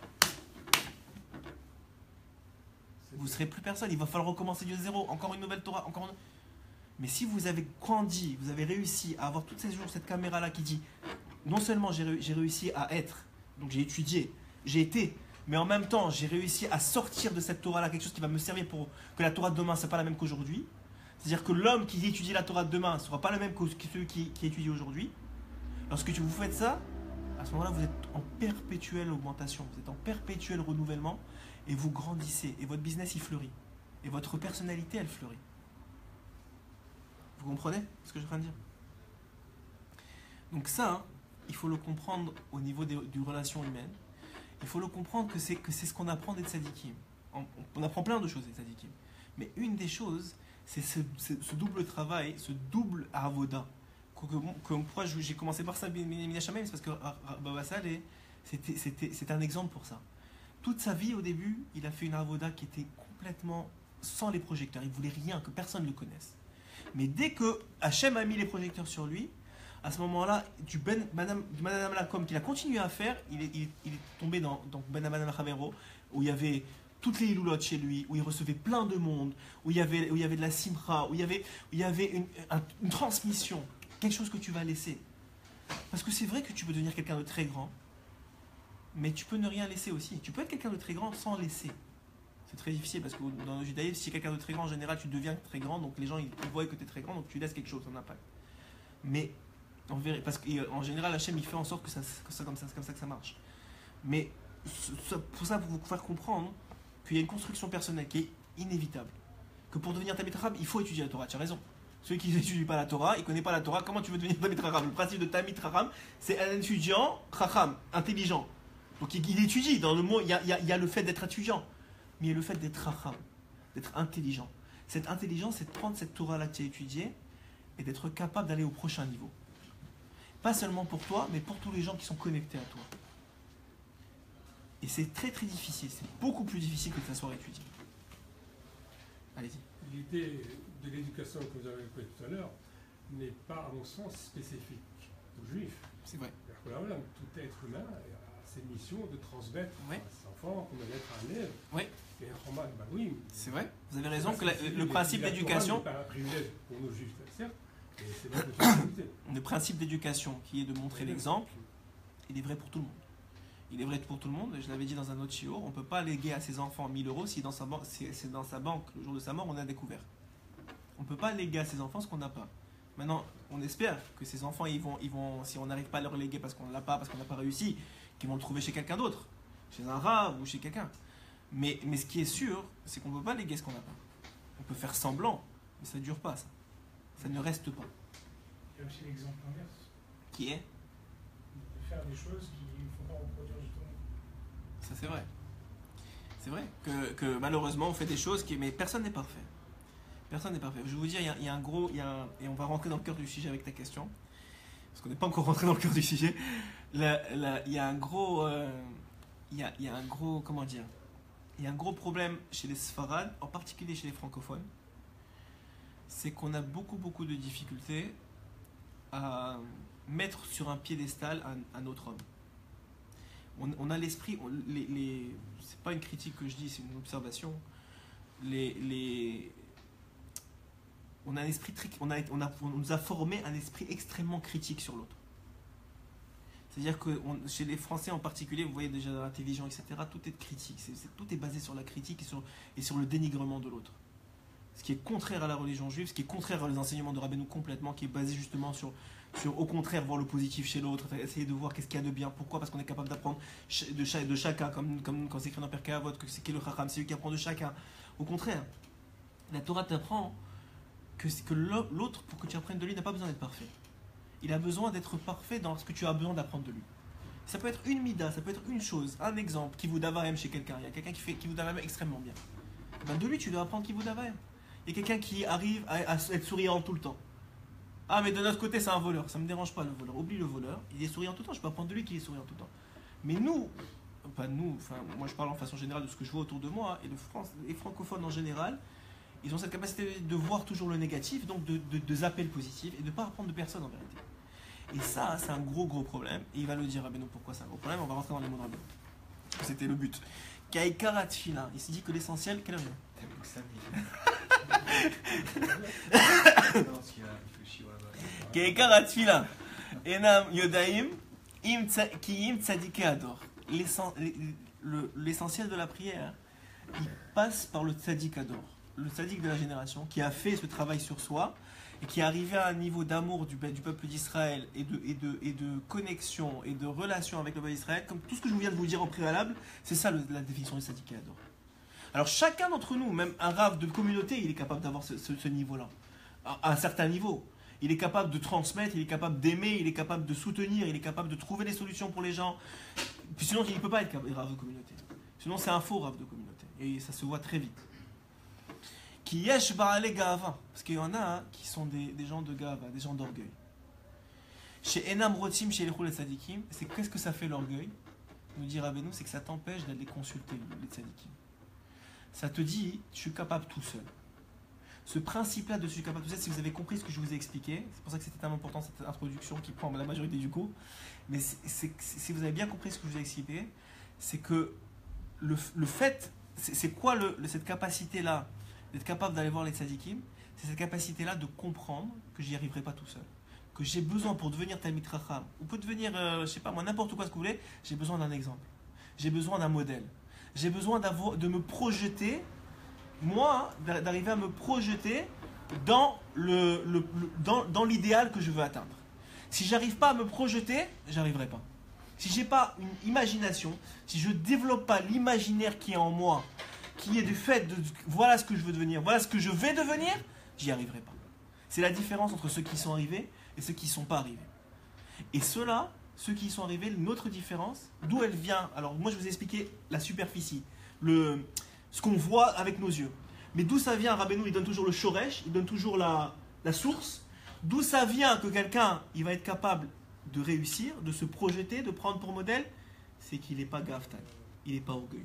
Vous ne serez plus personne, il va falloir recommencer de zéro, encore une nouvelle Torah, encore une... Mais si vous avez grandi, vous avez réussi à avoir tous ces jours cette caméra-là qui dit non seulement j'ai réussi à être, donc j'ai étudié, j'ai été, mais en même temps j'ai réussi à sortir de cette Torah-là quelque chose qui va me servir pour que la Torah de demain ne soit pas la même qu'aujourd'hui. C'est-à-dire que l'homme qui étudie la Torah de demain ne sera pas le même que celui qui étudie aujourd'hui. Lorsque vous faites ça, à ce moment-là, vous êtes en perpétuelle augmentation, vous êtes en perpétuel renouvellement et vous grandissez et votre business il fleurit et votre personnalité elle fleurit. Vous comprenez ce que je suis en train de dire? Donc ça, il faut le comprendre au niveau des relations humaines. Il faut le comprendre que c'est ce qu'on apprend des tzadikim. On apprend plein de choses des tzadikim. Mais une des choses, c'est ce double travail, ce double avoda. Pourquoi j'ai commencé par ça, c'est parce que Baba Saleh, c'était un exemple pour ça. Toute sa vie, au début, il a fait une avoda qui était complètement sans les projecteurs. Il ne voulait rien, que personne ne le connaisse. Mais dès que Hachem a mis les projecteurs sur lui, à ce moment-là, du Madame Lakom qu'il a continué à faire, il est tombé dans Madame Chavero, où il y avait toutes les iloulotes chez lui, où il recevait plein de monde, où il y avait de la simra, où il y avait une transmission, quelque chose que tu vas laisser. Parce que c'est vrai que tu peux devenir quelqu'un de très grand, mais tu peux ne rien laisser aussi. Tu peux être quelqu'un de très grand sans laisser. C'est très difficile parce que dans le judaïsme, si quelqu'un de très grand, en général, tu deviens très grand, donc les gens ils voient que tu es très grand, donc tu laisses quelque chose, un impact. Mais parce qu'en général, Hachem il fait en sorte que c'est comme ça que ça marche. Mais pour ça, pour vous faire comprendre qu'il y a une construction personnelle qui est inévitable. Que pour devenir Talmid Chacham, il faut étudier la Torah. Tu as raison. Ceux qui n'étudient pas la Torah, ils ne connaissent pas la Torah, comment tu veux devenir Talmid Chacham? Le principe de Talmid Chacham, c'est un étudiant Chacham, intelligent. Donc il étudie. Dans le mot, il y a le fait d'être étudiant. Mais il y a le fait d'être Chacham, d'être intelligent. Cette intelligence, c'est de prendre cette Torah-là que tu as étudiée et d'être capable d'aller au prochain niveau. Pas seulement pour toi, mais pour tous les gens qui sont connectés à toi. Et c'est très très difficile. C'est beaucoup plus difficile que de s'asseoir et étudier. Allez-y. L'idée de l'éducation que vous avez évoquée tout à l'heure n'est pas, à mon sens, spécifique aux juifs. C'est vrai. C'est-à-dire que tout être humain a cette mission de transmettre Oui. à ses enfants, comme d'être un élève. Oui. Et un roman, bah oui. C'est vrai. Vous avez raison que le principe d'éducation. C'est pas un privilège pour nos juifs, certes, mais c'est notre responsabilité. Le principe d'éducation qui est de montrer l'exemple, il est vrai pour tout le monde. Il est vrai pour tout le monde. Je l'avais dit dans un autre shiur, on ne peut pas léguer à ses enfants 1000 euros si c'est dans sa banque, le jour de sa mort, on a découvert. On ne peut pas léguer à ses enfants ce qu'on n'a pas. Maintenant, on espère que ces enfants, ils vont, si on n'arrive pas à leur léguer parce qu'on ne l'a pas, parce qu'on n'a pas réussi, qu'ils vont le trouver chez quelqu'un d'autre, chez un rave ou chez quelqu'un. Mais ce qui est sûr, c'est qu'on ne peut pas léguer ce qu'on n'a pas. On peut faire semblant, mais ça ne dure pas, ça. Ça ne reste pas. Il y a aussi l'exemple inverse, Qui est? de faire des choses qu'il ne faut pas reproduire justement. Ça, c'est vrai. C'est vrai que malheureusement, on fait des choses mais personne n'est parfait. Personne n'est parfait. Je vais vous dire, il y a un gros... et on va rentrer dans le cœur du sujet avec ta question. Parce qu'on n'est pas encore rentré dans le cœur du sujet. Il y a un gros... il y a un gros... Comment dire? Il y a un gros problème chez les Sfarades, en particulier chez les francophones. C'est qu'on a beaucoup de difficultés à mettre sur un piédestal un autre homme. On a l'esprit... c'est pas une critique que je dis, c'est une observation. On a un esprit on nous a formé un esprit extrêmement critique sur l'autre. C'est-à-dire que chez les Français en particulier, vous voyez déjà dans la télévision, etc., tout est critique. Tout est basé sur la critique et sur le dénigrement de l'autre. Ce qui est contraire à la religion juive, ce qui est contraire aux enseignements de Rabbeinu complètement, qui est basé justement sur au contraire voir le positif chez l'autre, essayer de voir qu'est-ce qu'il y a de bien. Pourquoi? Parce qu'on est capable d'apprendre de chacun, comme quand c'est écrit dans Perkei Avot, que c'est qui le Chacham, c'est lui qui apprend de chacun. Au contraire, la Torah t'apprend que l'autre, pour que tu apprennes de lui, n'a pas besoin d'être parfait. Il a besoin d'être parfait dans ce que tu as besoin d'apprendre de lui. Ça peut être une mida, ça peut être une chose, un exemple, qui vous davaim chez quelqu'un. Il y a quelqu'un qui fait qui vous davaim extrêmement bien. Ben de lui, tu dois apprendre qui vous davaim. Il y a quelqu'un qui arrive à être souriant tout le temps. Ah, mais de notre côté, c'est un voleur. Ça ne me dérange pas, le voleur. Oublie le voleur. Il est souriant tout le temps. Je peux apprendre de lui qu'il est souriant tout le temps. Mais nous, pas nous, enfin, moi je parle en façon générale de ce que je vois autour de moi, et les francophones en général, ils ont cette capacité de voir toujours le négatif, donc de zapper le positif et de ne pas apprendre de personne en vérité. Et ça, c'est un gros problème. Et il va le dire, Rabbeinu, pourquoi c'est un gros problème. On va rentrer dans les mots de Rabbeinu. C'était le but. Kaikarat Fila. Il s'est dit que l'essentiel. Quelle heure Kaikarat Fila. Enam Yodaim Kiim Tzadike Ador. L'essentiel de la prière, il passe par le Tzadik Ador. Le Tzadik de la génération qui a fait ce travail sur soi et qui est arrivé à un niveau d'amour du peuple d'Israël et de connexion et de relation avec le peuple d'Israël, comme tout ce que je viens de vous dire en préalable, c'est ça la définition du Tzadik Ador. Alors chacun d'entre nous, même un rave de communauté, il est capable d'avoir ce niveau-là, à un certain niveau. Il est capable de transmettre, il est capable d'aimer, il est capable de soutenir, il est capable de trouver des solutions pour les gens. Puis sinon, il ne peut pas être rave de communauté. Sinon, c'est un faux rave de communauté. Et ça se voit très vite. Qui yesh ba'ale ga'ava. Parce qu'il y en a qui sont des gens de ga'ava, des gens d'orgueil. Chez Enam Rotim, chez les Tzadikim, c'est qu'est-ce que ça fait l'orgueil? Nous dit Rabbeinu, c'est que ça t'empêche d'aller consulter les Tzadikim. Ça te dit, je suis capable tout seul. Ce principe-là de je suis capable tout seul, si vous avez compris ce que je vous ai expliqué, c'est pour ça que c'était tellement important cette introduction qui prend la majorité du cours, mais si vous avez bien compris ce que je vous ai expliqué, c'est que le fait, c'est quoi cette capacité-là d'être capable d'aller voir les tzadikim? C'est cette capacité-là de comprendre que j'y arriverai pas tout seul. Que j'ai besoin pour devenir Talmid Chacham, ou pour devenir, je sais pas moi, n'importe quoi ce que vous voulez, j'ai besoin d'un exemple. J'ai besoin d'un modèle. J'ai besoin de me projeter, moi, d'arriver à me projeter dans l'idéal que je veux atteindre. Si j'arrive pas à me projeter, j'arriverai pas. si j'ai pas une imagination, si je développe pas l'imaginaire qui est en moi, qui est du fait de voilà ce que je veux devenir, voilà ce que je vais devenir, j'y arriverai pas. C'est la différence entre ceux qui sont arrivés et ceux qui ne sont pas arrivés. Et ceux-là, ceux qui y sont arrivés, notre différence, d'où elle vient. Alors moi je vous ai expliqué la superficie, ce qu'on voit avec nos yeux. Mais d'où ça vient, Rabbeinu, il donne toujours le shoresh, il donne toujours la source. D'où ça vient que quelqu'un, il va être capable de réussir, de se projeter, de prendre pour modèle, c'est qu'il n'est pas gaftan, il n'est pas orgueilleux.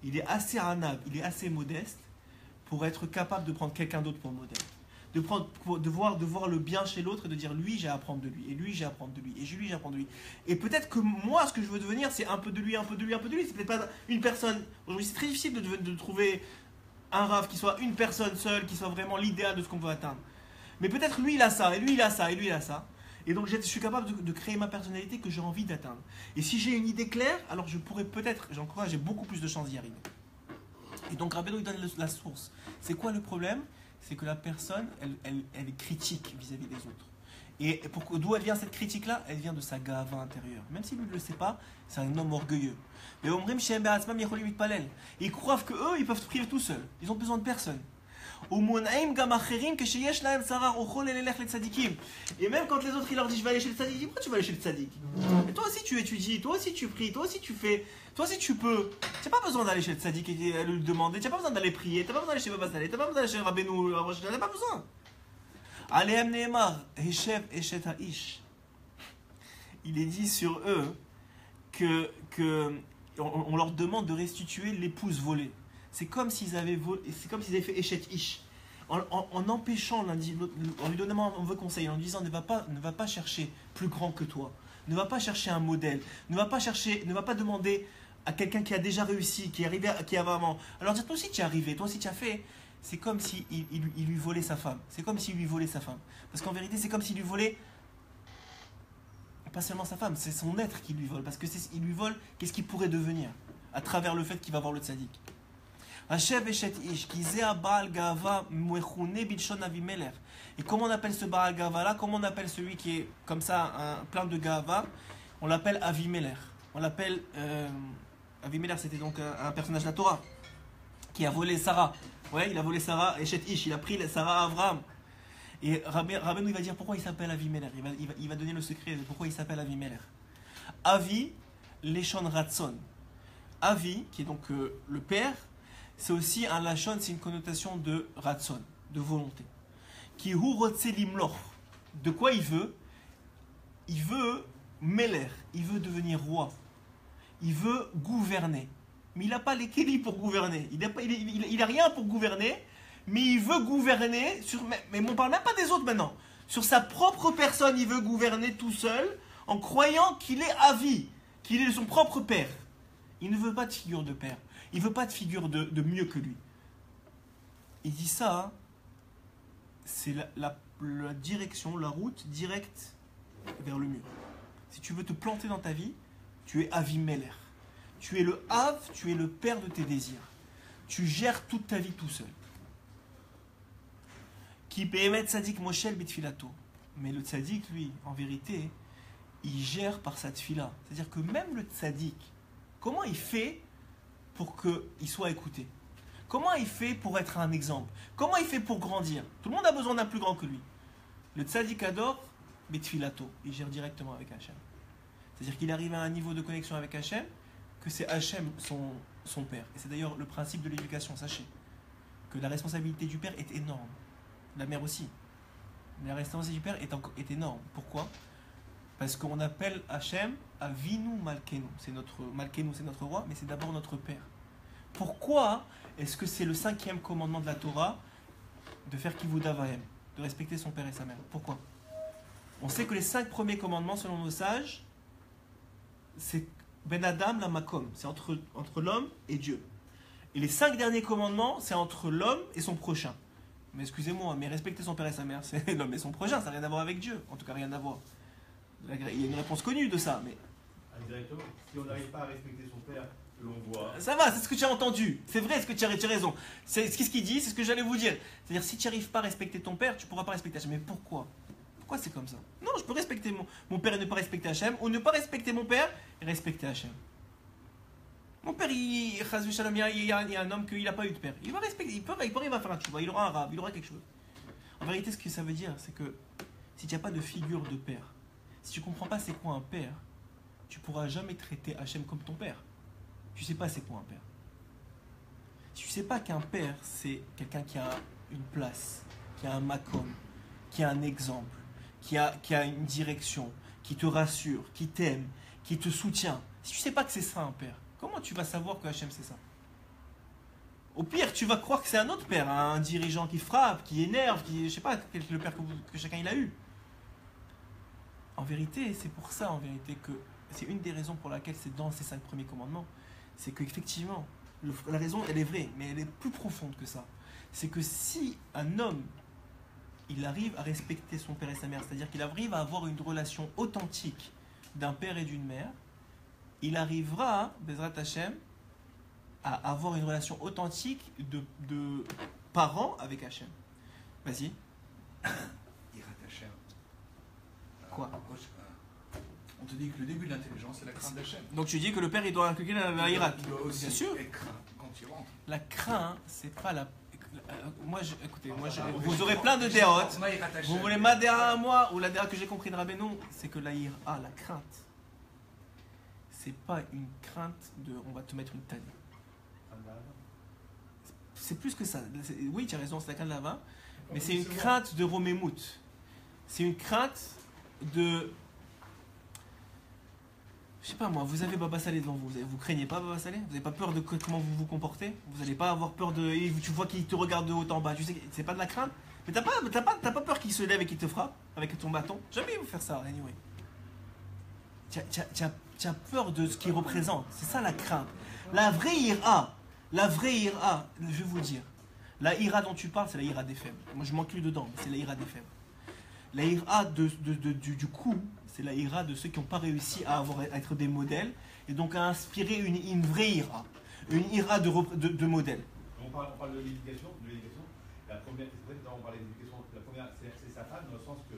Il est assez ranab, il est assez modeste pour être capable de prendre quelqu'un d'autre pour modèle. De voir le bien chez l'autre et de dire lui j'ai à apprendre de lui, et lui j'ai à apprendre de lui, et lui j'ai à apprendre de lui. Et peut-être que moi ce que je veux devenir c'est un peu de lui, un peu de lui, un peu de lui. C'est peut-être pas une personne. Aujourd'hui c'est très difficile de trouver un Rav qui soit une personne seule, qui soit vraiment l'idéal de ce qu'on veut atteindre. Mais peut-être lui il a ça, et lui il a ça, et lui il a ça. Et donc je suis capable de créer ma personnalité que j'ai envie d'atteindre. Et si j'ai une idée claire, alors je pourrais peut-être, j'ai beaucoup plus de chances d'y arriver. Et donc Rabbeinu il donne la source. C'est quoi le problème? C'est que la personne, elle est critique vis-à-vis des autres. Et d'où elle vient cette critique-là? Elle vient de sa gava intérieure. Même si lui ne le sait pas, c'est un homme orgueilleux. Mais Omrim Shem Be'atzmam Yecholim Mitpalel. Ils croient qu'eux, ils peuvent prier tout seuls. Ils ont besoin de personne. Et même quand les autres ils leur disent je vais aller chez le tzaddik, ils disent pourquoi tu vas aller chez le tzaddik? Et toi aussi tu étudies, toi aussi tu pries, toi aussi tu fais, toi aussi tu peux. Tu n'as pas besoin d'aller chez le tzaddik et lui demander, tu n'as pas besoin d'aller prier, tu n'as pas besoin d'aller chez Baba Saleh, tu n'as pas besoin d'aller chez Rabbeinu, tu n'as pas besoin. Alehem Nehemar, Heshev Eshet Ha'ish. Il est dit sur eux que on leur demande de restituer l'épouse volée. C'est comme s'ils avaient fait Eshet Ish. En empêchant l'un, en lui donnant un mauvais conseil, en lui disant ne va pas chercher plus grand que toi, ne va pas chercher un modèle, ne va pas demander à quelqu'un qui a déjà réussi, qui est arrivé, qui a vraiment. Alors dire toi aussi tu es arrivé, toi aussi tu as fait. C'est comme s'il lui volait sa femme. C'est comme s'il lui volait sa femme. Parce qu'en vérité c'est comme s'il lui volait pas seulement sa femme, c'est son être qui lui vole. Parce qu'il lui vole qu'est-ce qu'il pourrait devenir à travers le fait qu'il va voir le tzaddik. Et comment on appelle ce Baal Gava là? Comment on appelle celui qui est comme ça, plein de Gava? On l'appelle Avimelech. On l'appelle Avimelech, c'était donc un personnage de la Torah qui a volé Sarah. Ouais, il a volé Sarah et Eshet Ish, il a pris Sarah à Abraham. Et Rabbeinu il va dire pourquoi il s'appelle Avimelech. Il va donner le secret de pourquoi il s'appelle Avimelech. Avi Leshon Ratson. Avi, qui est donc le père. C'est aussi un lachon, c'est une connotation de ratson, de volonté. Qui hu rotse limloch. De quoi il veut? Il veut meler, il veut devenir roi. Il veut gouverner. Mais il n'a pas les kélis pour gouverner. Il n'a rien pour gouverner, mais il veut gouverner sur. Mais on ne parle même pas des autres maintenant. Sur sa propre personne, il veut gouverner tout seul en croyant qu'il est Avi, qu'il est son propre père. Il ne veut pas de figure de père. Il ne veut pas de figure de mieux que lui. Il dit ça, hein, c'est la direction, la route directe vers le mur. Si tu veux te planter dans ta vie, tu es Avimelech. Tu es le Av, tu es le père de tes désirs. Tu gères toute ta vie tout seul. Qui behemet tzadik moshel bitfilato. Mais le tzadik, lui, en vérité, il gère par sa tfila. C'est-à-dire que même le tzadik, comment il fait pour qu'il soit écouté? Comment il fait pour être un exemple? Comment il fait pour grandir? Tout le monde a besoin d'un plus grand que lui. Le tzaddik adore Betfilato, il gère directement avec Hachem. C'est-à-dire qu'il arrive à un niveau de connexion avec Hachem que c'est Hachem son père. Et c'est d'ailleurs le principe de l'éducation, sachez que la responsabilité du père est énorme. La mère aussi. Mais la responsabilité du père est énorme. Pourquoi? Parce qu'on appelle Hachem Avinu Malkenu. C'est notre Malkenu, c'est notre roi, mais c'est d'abord notre père. Pourquoi est-ce que c'est le 5e commandement de la Torah de faire Kivud Avahem, de respecter son père et sa mère? Pourquoi? On sait que les 5 premiers commandements, selon nos sages, c'est Ben Adam la Makom, c'est entre l'homme et Dieu. Et les 5 derniers commandements, c'est entre l'homme et son prochain. Mais excusez-moi, mais respecter son père et sa mère, c'est l'homme et son prochain, ça n'a rien à voir avec Dieu. En tout cas, rien à voir. Il y a une réponse connue de ça, mais... Indirectement, si on n'arrive pas à respecter son père, que l'on voit... Ça va, c'est ce que tu as entendu. C'est vrai, ce que tu as raison. C'est ce qu'il dit, c'est ce que j'allais vous dire. C'est-à-dire, si tu n'arrives pas à respecter ton père, tu ne pourras pas respecter Hachem. Mais pourquoi Pourquoi c'est comme ça? Non, je peux respecter mon père et ne pas respecter Hachem, ou ne pas respecter mon père et respecter Hachem. Mon père, il y a un homme qu'il n'a pas eu de père. Il va respecter, il va faire un tchouva, il aura un rab, il aura quelque chose. En vérité, ce que ça veut dire, c'est que si tu n'as pas de figure de père, si tu ne comprends pas c'est quoi un père, tu ne pourras jamais traiter Hachem comme ton père. Tu ne sais pas c'est quoi un père. Si tu ne sais pas qu'un père, c'est quelqu'un qui a une place, qui a un makom, qui a un exemple, qui a une direction, qui te rassure, qui t'aime, qui te soutient. Si tu ne sais pas que c'est ça un père, comment tu vas savoir que Hachem c'est ça? Au pire, tu vas croire que c'est un autre père, un dirigeant qui frappe, qui énerve, qui, je sais pas, le père que chacun il a eu. En vérité, c'est pour ça, en vérité, que c'est une des raisons pour laquelle c'est dans ces 5 premiers commandements. C'est qu'effectivement, la raison, elle est vraie, mais elle est plus profonde que ça. C'est que si un homme, il arrive à respecter son père et sa mère, c'est-à-dire qu'il arrive à avoir une relation authentique d'un père et d'une mère, il arrivera, Bezrat Hachem, à avoir une relation authentique de parents avec Hachem. Vas-y. Yirat Hachem. Quoi? On te dit que le début de l'intelligence, c'est la crainte d'Hachem. Donc tu dis que le père, il doit inculquer la hirat. Il doit aussi Bien sûr. être craint quand il rentre. La crainte, c'est pas la... écoutez, vous aurez plein de dérotes. Vous voulez ma déra à moi ou la déra que j'ai compris de Rabbeinu? C'est que la ira, la crainte, c'est pas une crainte de on va te mettre une tannée. C'est plus que ça. Oui, tu as raison, c'est la crainte de la vin, mais c'est une crainte de Romémout. C'est une crainte de... Je sais pas moi, vous avez Baba Salé devant vous, vous craignez pas Baba Salé? Vous n'avez pas peur de comment vous vous comportez? Vous n'allez pas avoir peur de... Tu vois qu'il te regarde de haut en bas, tu sais, c'est pas de la crainte? Mais t'as pas peur qu'il se lève et qu'il te frappe avec ton bâton? Jamais il va faire ça, anyway. Tu as peur de ce qu'il représente, c'est ça la crainte. La vraie ira, je vais vous dire, la ira dont tu parles, c'est la ira des faibles. Moi je m'inclus dedans, mais c'est la ira des faibles. La ira du coup, c'est la ira de ceux qui n'ont pas réussi à être des modèles et donc à inspirer une vraie ira, une ira de modèle. On parle de l'éducation. La première, c'est vrai que quand on parle d'éducation, la première, c'est sa femme, dans le sens que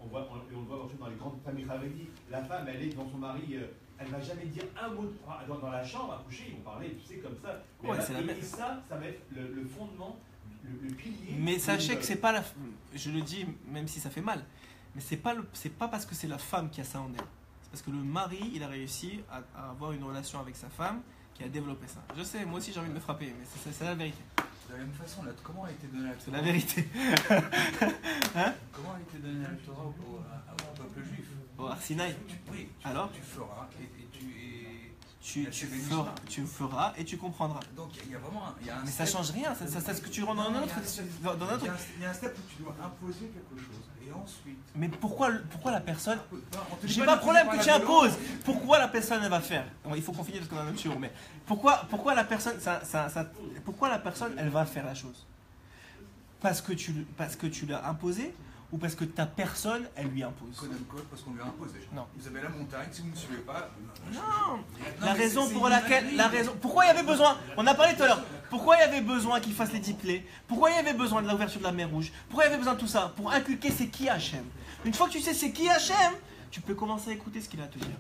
on le voit dans les grandes familles Haredi, la femme, elle est dans son mari, elle ne va jamais dire un mot dans la chambre à coucher, ils vont parler, tu sais, comme ça. Ouais, et ça va être le fondement, le pilier. Mais sachez que c'est pas la... Je le dis, même si ça fait mal, mais c'est pas parce que c'est la femme qui a ça en elle. C'est parce que le mari, il a réussi à avoir une relation avec sa femme qui a développé ça. Je sais, moi aussi j'ai envie de me frapper, mais c'est la vérité. De la même façon, là, comment a été donnée la Torah? C'est la vérité. Hein? Comment a été donnée la Torah au peuple juif? Au Arsinaï. Oui, alors tu feras tu feras et tu comprendras. Donc il y a vraiment un mais ça change rien, c'est ce que tu rends dans notre... Il y a un step où tu dois imposer quelque chose et ensuite... Mais pourquoi la personne... J'ai pas de problème que tu imposes. Pourquoi la personne elle va faire? Il faut qu'on finisse parce qu'on a même sur, mais pourquoi la personne pourquoi la personne elle va faire la chose? Parce que tu l'as imposé ou parce que ta personne elle lui impose? Parce qu'on lui a imposé. Non. Vous avez la montagne, si vous ne me suivez pas... Non. La raison pour laquelle... Pourquoi il y avait besoin... On a parlé tout à l'heure. Pourquoi il y avait besoin qu'il fasse les 10 plaies? Pourquoi il y avait besoin de l'ouverture de la mer Rouge? Pourquoi il y avait besoin de tout ça? Pour inculquer c'est qui Hachem. Une fois que tu sais c'est qui Hachem, tu peux commencer à écouter ce qu'il a à te dire.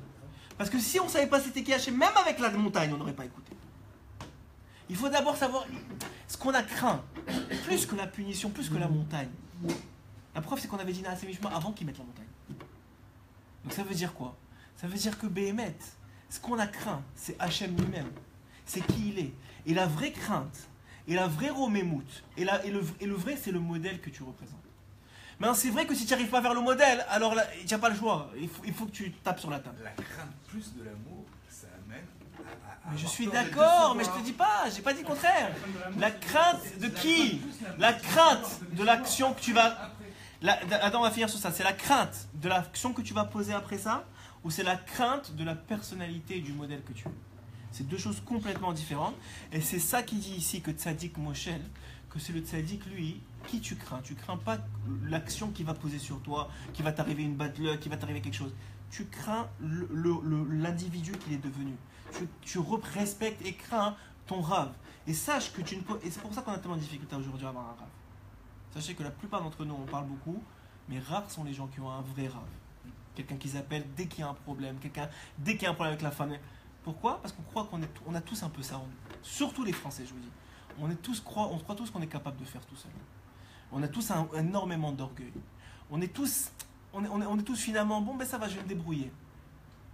Parce que si on ne savait pas c'était qui Hachem, même avec la montagne, on n'aurait pas écouté. Il faut d'abord savoir ce qu'on a craint. Plus que la punition, plus que la montagne. La preuve, c'est qu'on avait dit Naaseh Mishma avant qu'ils mettent la montagne. Donc ça veut dire quoi? Ça veut dire que Béhémet, ce qu'on a craint, c'est Hachem lui-même. C'est qui il est. Et la vraie crainte, et la vraie Romémout, et le vrai, c'est le modèle que tu représentes. Mais c'est vrai que si tu n'arrives pas vers le modèle, alors tu n'as pas le choix. Il faut que tu tapes sur la table. La crainte plus de l'amour, ça amène à mais je suis d'accord, mais je te dis pas, j'ai pas dit le contraire. La crainte de qui? La crainte de l'action que tu vas... Attends, on va finir sur ça. C'est la crainte de l'action que tu vas poser après ça, ou c'est la crainte de la personnalité et du modèle que tu es? C'est deux choses complètement différentes. Et c'est ça qui dit ici que Tzadik Moshel, que c'est le Tzadik, lui, qui tu crains. Tu crains pas l'action qui va poser sur toi, qui va t'arriver une bad luck, qui va t'arriver quelque chose. Tu crains l'individu qu'il est devenu. Tu respectes et crains ton rave. Et sache que tu ne peux... Et c'est pour ça qu'on a tellement de difficultés aujourd'hui à avoir un rave. Sachez que la plupart d'entre nous, on parle beaucoup, Mais rares sont les gens qui ont un vrai rave. Quelqu'un qu'ils appellent dès qu'il y a un problème, dès qu'il y a un problème avec la femme. Pourquoi? Parce qu'on croit qu'on a tous un peu ça en nous. Surtout les Français, je vous dis. On croit tous qu'on est capable de faire tout seul. On a tous énormément d'orgueil. On est tous finalement, bon ben ça va, je vais me débrouiller.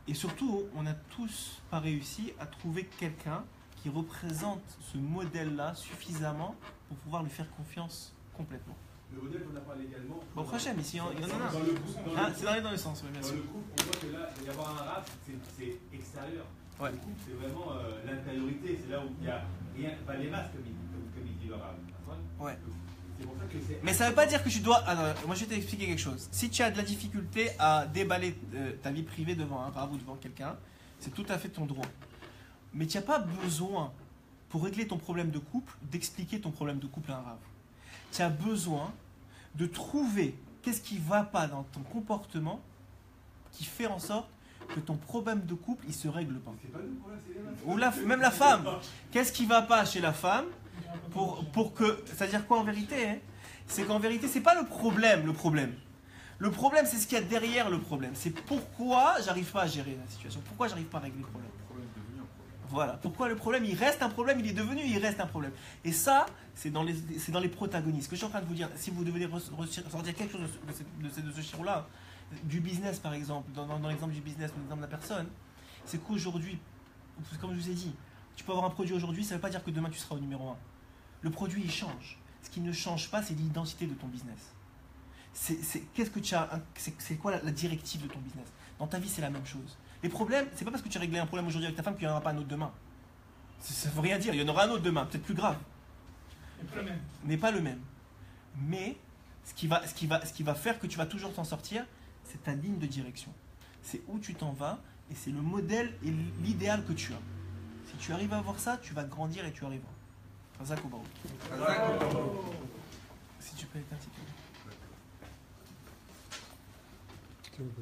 Et surtout, on n'a tous pas réussi à trouver quelqu'un qui représente ce modèle-là suffisamment pour pouvoir lui faire confiance complètement. Le modèle qu'on a parlé également. Bon, prochain, ici, il y en a un. Dans le couple, C'est dans le sens, oui, bien dans sûr. le couple, on voit que là, il va y avoir un rap, c'est extérieur. Ouais. Le couple, c'est vraiment l'intériorité. C'est là où il n'y a rien, pas les masques, comme il dit le rap. Ouais. C'est pour ça que c'est. Mais ça ne veut pas dire que tu dois. Ah non, moi, je vais t'expliquer quelque chose. Si tu as de la difficulté à déballer ta vie privée devant un rave ou devant quelqu'un, c'est tout à fait ton droit. Mais tu n'as pas besoin, pour régler ton problème de couple, d'expliquer ton problème de couple à un rave. Tu as besoin de trouver qu'est-ce qui ne va pas dans ton comportement qui fait en sorte que ton problème de couple, il ne se règle pas. C'est pas nous, voilà, c'est les masques. Ou même la femme. Qu'est-ce qui ne va pas chez la femme pour que... C'est-à-dire quoi en vérité, hein? C'est qu'en vérité, c'est pas le problème. Le problème, c'est ce qu'il y a derrière le problème. C'est pourquoi j'arrive pas à gérer la situation. Pourquoi j'arrive pas à régler le problème. Voilà. Pourquoi le problème, il reste un problème, il reste un problème. Et ça, c'est dans les protagonistes. Ce que je suis en train de vous dire, si vous devez sortir quelque chose de ce chiffre-là, du business par exemple, dans l'exemple du business ou l'exemple de la personne, c'est qu'aujourd'hui, comme je vous ai dit, tu peux avoir un produit aujourd'hui, ça ne veut pas dire que demain tu seras au numéro 1. Le produit, il change. Ce qui ne change pas, c'est l'identité de ton business. Qu'est-ce que tu as, c'est quoi la directive de ton business? Dans ta vie, c'est la même chose. Les problèmes, c'est pas parce que tu as réglé un problème aujourd'hui avec ta femme qu'il n'y en aura pas un autre demain. Ça ne veut rien dire, il y en aura un autre demain, peut-être plus grave. Mais pas le même. Mais ce qui va faire que tu vas toujours t'en sortir, c'est ta ligne de direction. C'est où tu t'en vas et c'est le modèle et l'idéal que tu as. Si tu arrives à avoir ça, tu vas grandir et tu arriveras. Razak ou Barouk. Si tu peux éteindre, s'il te plaît.